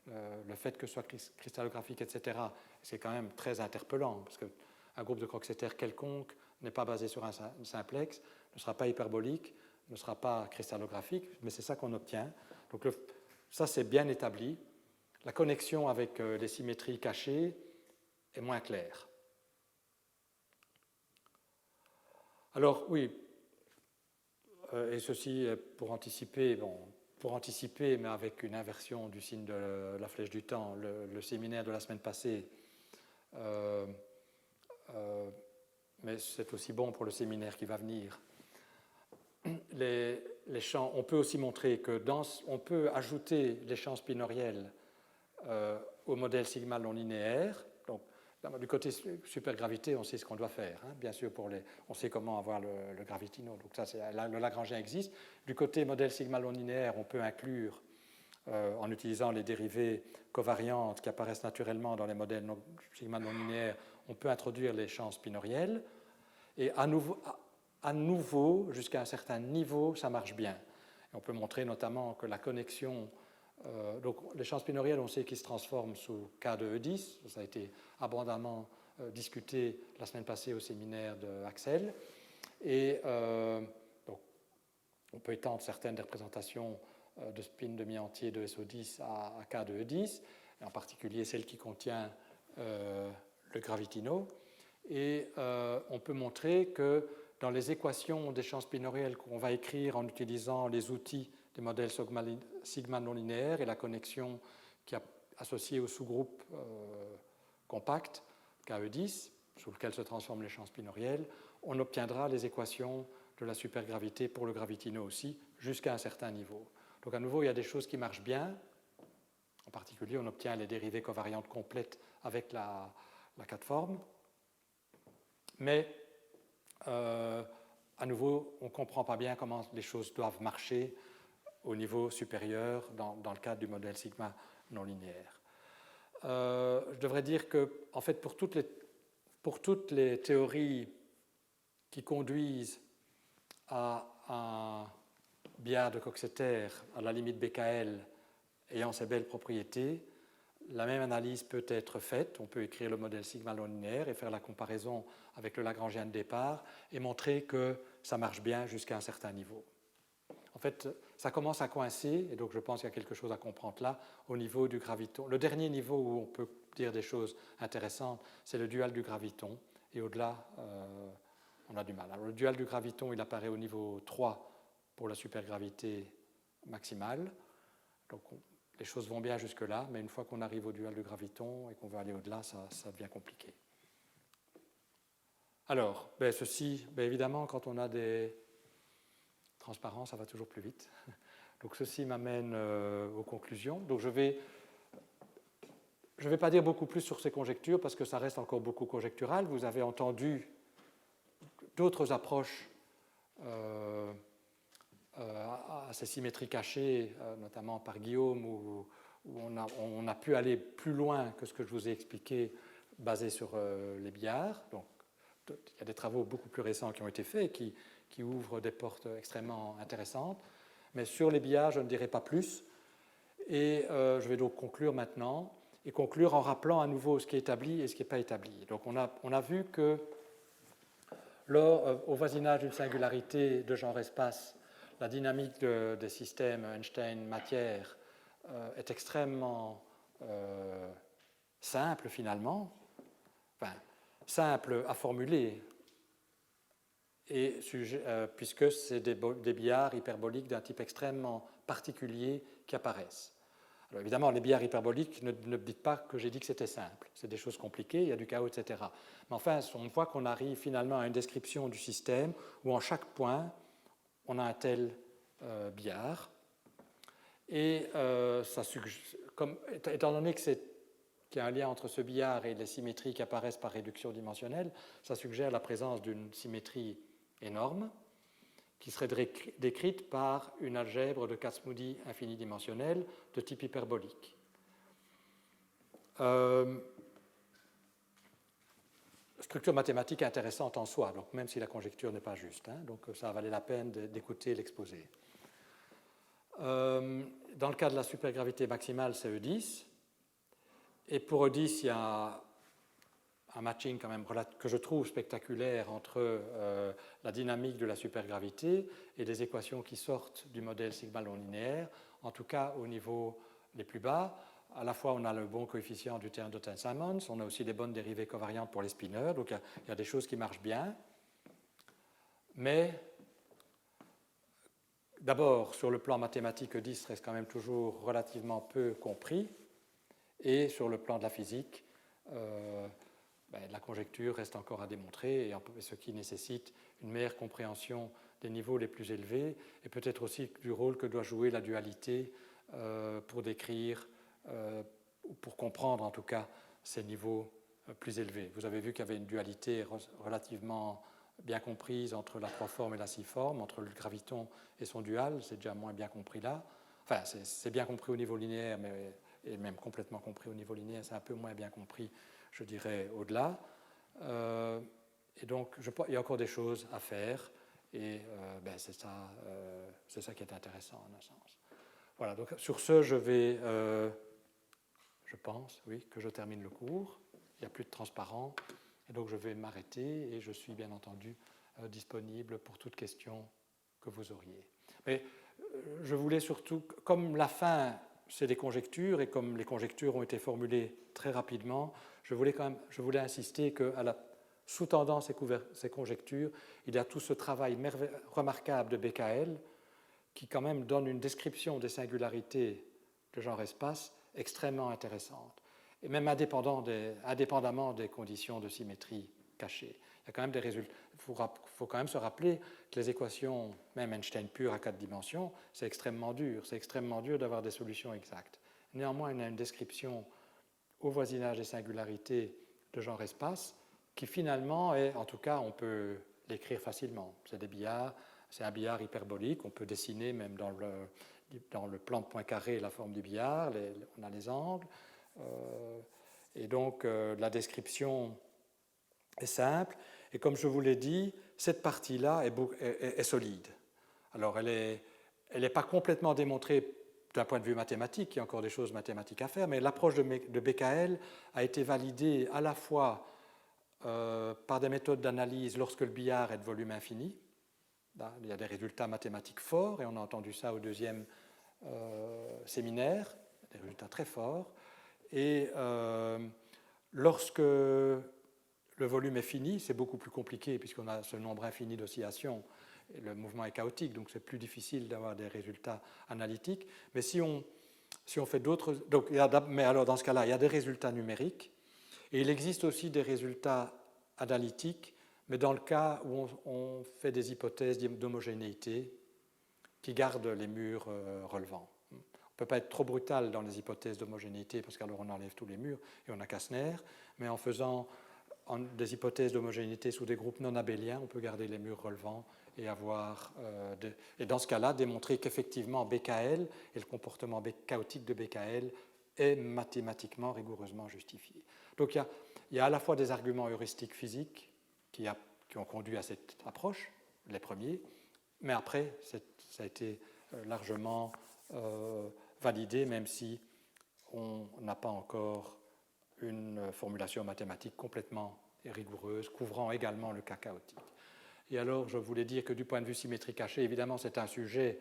le fait que ce soit cristallographique, etc., c'est quand même très interpellant, parce qu'un groupe de Coxeter quelconque n'est pas basé sur un simplex, ne sera pas hyperbolique, ne sera pas cristallographique, mais c'est ça qu'on obtient. Donc ça, c'est bien établi. La connexion avec les symétries cachées est moins claire. Alors, oui, et ceci pour anticiper, mais avec une inversion du signe de la flèche du temps, le séminaire de la semaine passée, mais c'est aussi bon pour le séminaire qui va venir. Les champs, on peut aussi montrer que on peut ajouter les champs spinoriels au modèle sigma non linéaire. Donc, du côté supergravité, on sait ce qu'on doit faire. Bien sûr, on sait comment avoir le gravitino. Donc ça, le Lagrangien existe. Du côté modèle sigma non linéaire, on peut inclure, en utilisant les dérivées covariantes qui apparaissent naturellement dans les modèles sigma non linéaires, on peut introduire les champs spinoriels. Et à nouveau, jusqu'à un certain niveau, ça marche bien. Et on peut montrer notamment que la connexion, donc les champs spinoriels, on sait qu'ils se transforment sous K de E10, ça a été abondamment discuté la semaine passée au séminaire de Axel, et donc on peut étendre certaines des représentations de spin demi-entier de SO10 à K de E10, et en particulier celle qui contient le gravitino, et on peut montrer que dans les équations des champs spinoriels qu'on va écrire en utilisant les outils des modèles sigma non linéaires et la connexion qui est associée au sous-groupe compact, KE10, sous lequel se transforment les champs spinoriels, on obtiendra les équations de la supergravité pour le gravitino aussi, jusqu'à un certain niveau. Donc à nouveau, il y a des choses qui marchent bien. En particulier, on obtient les dérivées covariantes complètes avec la 4 forme. Mais à nouveau, on ne comprend pas bien comment les choses doivent marcher au niveau supérieur dans le cadre du modèle sigma non linéaire. Je devrais dire que, en fait, pour toutes les théories qui conduisent à un billard de Coxeter à la limite BKL ayant ces belles propriétés, la même analyse peut être faite. On peut écrire le modèle sigma non linéaire et faire la comparaison avec le Lagrangien de départ et montrer que ça marche bien jusqu'à un certain niveau. En fait, ça commence à coincer, et donc je pense qu'il y a quelque chose à comprendre là, au niveau du graviton. Le dernier niveau où on peut dire des choses intéressantes, c'est le dual du graviton, et au-delà, on a du mal. Alors, le dual du graviton, il apparaît au niveau 3 pour la supergravité maximale, donc les choses vont bien jusque-là, mais une fois qu'on arrive au dual du graviton et qu'on veut aller au-delà, ça devient compliqué. Alors, ceci, évidemment, quand on a des transparents, ça va toujours plus vite. Donc ceci m'amène aux conclusions. Donc je vais pas dire beaucoup plus sur ces conjectures parce que ça reste encore beaucoup conjectural. Vous avez entendu d'autres approches à ces symétries cachées, notamment par Guillaume, où on a pu aller plus loin que ce que je vous ai expliqué, basé sur les billards. Donc, il y a des travaux beaucoup plus récents qui ont été faits et qui ouvrent des portes extrêmement intéressantes. Mais sur les billards, je ne dirai pas plus. Et je vais donc conclure maintenant, et conclure en rappelant à nouveau ce qui est établi et ce qui n'est pas établi. Donc, on a vu que au voisinage d'une singularité de genre espace, la dynamique des systèmes Einstein-matière est extrêmement simple finalement, enfin, simple à formuler, et puisque c'est des billards hyperboliques d'un type extrêmement particulier qui apparaissent. Alors évidemment, les billards hyperboliques ne dites pas que j'ai dit que c'était simple. C'est des choses compliquées, il y a du chaos, etc. Mais enfin, on voit qu'on arrive finalement à une description du système où en chaque point, on a un tel billard. Et étant donné qu'il y a un lien entre ce billard et les symétries qui apparaissent par réduction dimensionnelle, ça suggère la présence d'une symétrie énorme qui serait décrite par une algèbre de Kac-Moody infinidimensionnelle de type hyperbolique. Structure mathématique intéressante en soi, donc même si la conjecture n'est pas juste, donc ça valait la peine d'écouter l'exposé. Dans le cas de la supergravité maximale, c'est E10, et pour E10, il y a un matching quand même que je trouve spectaculaire entre la dynamique de la supergravité et les équations qui sortent du modèle sigma non linéaire, en tout cas au niveau les plus bas. À la fois, on a le bon coefficient du terme d'Otten-Simons, on a aussi des bonnes dérivées covariantes pour les spineurs, donc il y a des choses qui marchent bien. Mais d'abord, sur le plan mathématique, E10 reste quand même toujours relativement peu compris, et sur le plan de la physique, la conjecture reste encore à démontrer, ce qui nécessite une meilleure compréhension des niveaux les plus élevés, et peut-être aussi du rôle que doit jouer la dualité pour décrire, ou pour comprendre en tout cas, ces niveaux plus élevés. Vous avez vu qu'il y avait une dualité relativement bien comprise entre la 3-forme et la 6-forme, entre le graviton et son dual, c'est déjà moins bien compris là. Enfin, c'est bien compris au niveau linéaire, et même complètement compris au niveau linéaire, c'est un peu moins bien compris, je dirais, au-delà. Et donc, il y a encore des choses à faire, et c'est ça qui est intéressant, en un sens. Voilà, donc sur ce, je pense, oui, que je termine le cours. Il n'y a plus de transparent, et donc je vais m'arrêter, et je suis bien entendu disponible pour toute question que vous auriez. Mais je voulais surtout, comme la fin, c'est des conjectures, et comme les conjectures ont été formulées très rapidement, je voulais insister qu'à la sous-tendant ces conjectures, il y a tout ce travail remarquable de Becquerel qui quand même donne une description des singularités de genre espace extrêmement intéressante, et même indépendamment des conditions de symétrie cachées. Il y a quand même des résultats. Il faut quand même se rappeler que les équations, même Einstein pure à 4 dimensions, c'est extrêmement dur. C'est extrêmement dur d'avoir des solutions exactes. Néanmoins, il y a une description au voisinage des singularités de genre espace qui finalement est, en tout cas, on peut l'écrire facilement. C'est des billards, c'est un billard hyperbolique, on peut dessiner même dans le plan de Poincaré la forme du billard, on a les angles, et donc la description est simple, et comme je vous l'ai dit, cette partie-là est solide. Alors elle n'est pas complètement démontrée d'un point de vue mathématique, il y a encore des choses mathématiques à faire, mais l'approche de Becquerel a été validée à la fois par des méthodes d'analyse lorsque le billard est de volume infini, Il y a des résultats mathématiques forts, et on a entendu ça au deuxième séminaire, des résultats très forts. Et lorsque le volume est fini, c'est beaucoup plus compliqué puisqu'on a ce nombre infini d'oscillations et le mouvement est chaotique, donc c'est plus difficile d'avoir des résultats analytiques. Mais si on fait d'autres... Mais alors dans ce cas-là, il y a des résultats numériques et il existe aussi des résultats analytiques, mais dans le cas où on fait des hypothèses d'homogénéité qui gardent les murs relevants. On ne peut pas être trop brutal dans les hypothèses d'homogénéité parce qu'alors on enlève tous les murs et on a Kastner, mais en faisant des hypothèses d'homogénéité sous des groupes non abéliens, on peut garder les murs relevants et et dans ce cas-là, démontrer qu'effectivement BKL et le comportement chaotique de BKL est mathématiquement rigoureusement justifié. Donc il y a à la fois des arguments heuristiques physiques qui ont conduit à cette approche, les premiers, mais après, ça a été largement validé, même si on n'a pas encore une formulation mathématique complètement rigoureuse, couvrant également le cas chaotique. Et alors, je voulais dire que du point de vue symétrie cachée, évidemment, c'est un sujet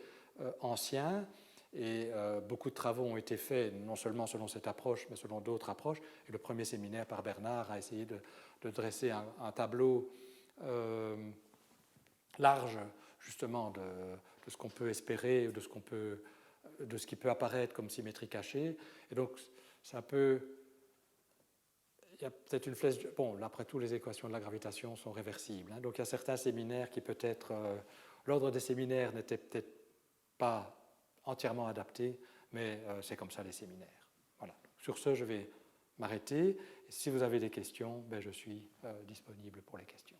ancien, et beaucoup de travaux ont été faits, non seulement selon cette approche, mais selon d'autres approches. Et le premier séminaire par Bernard a essayé de dresser un tableau large, justement, de ce qu'on peut espérer, de ce qui peut apparaître comme symétrie cachée. Et donc, c'est un peu... Il y a peut-être une flèche... Bon, après tout, les équations de la gravitation sont réversibles. Hein, donc, il y a certains séminaires qui peut-être... l'ordre des séminaires n'était peut-être pas entièrement adapté, mais c'est comme ça les séminaires. Voilà. Sur ce, je vais m'arrêter. Si vous avez des questions, je suis disponible pour les questions.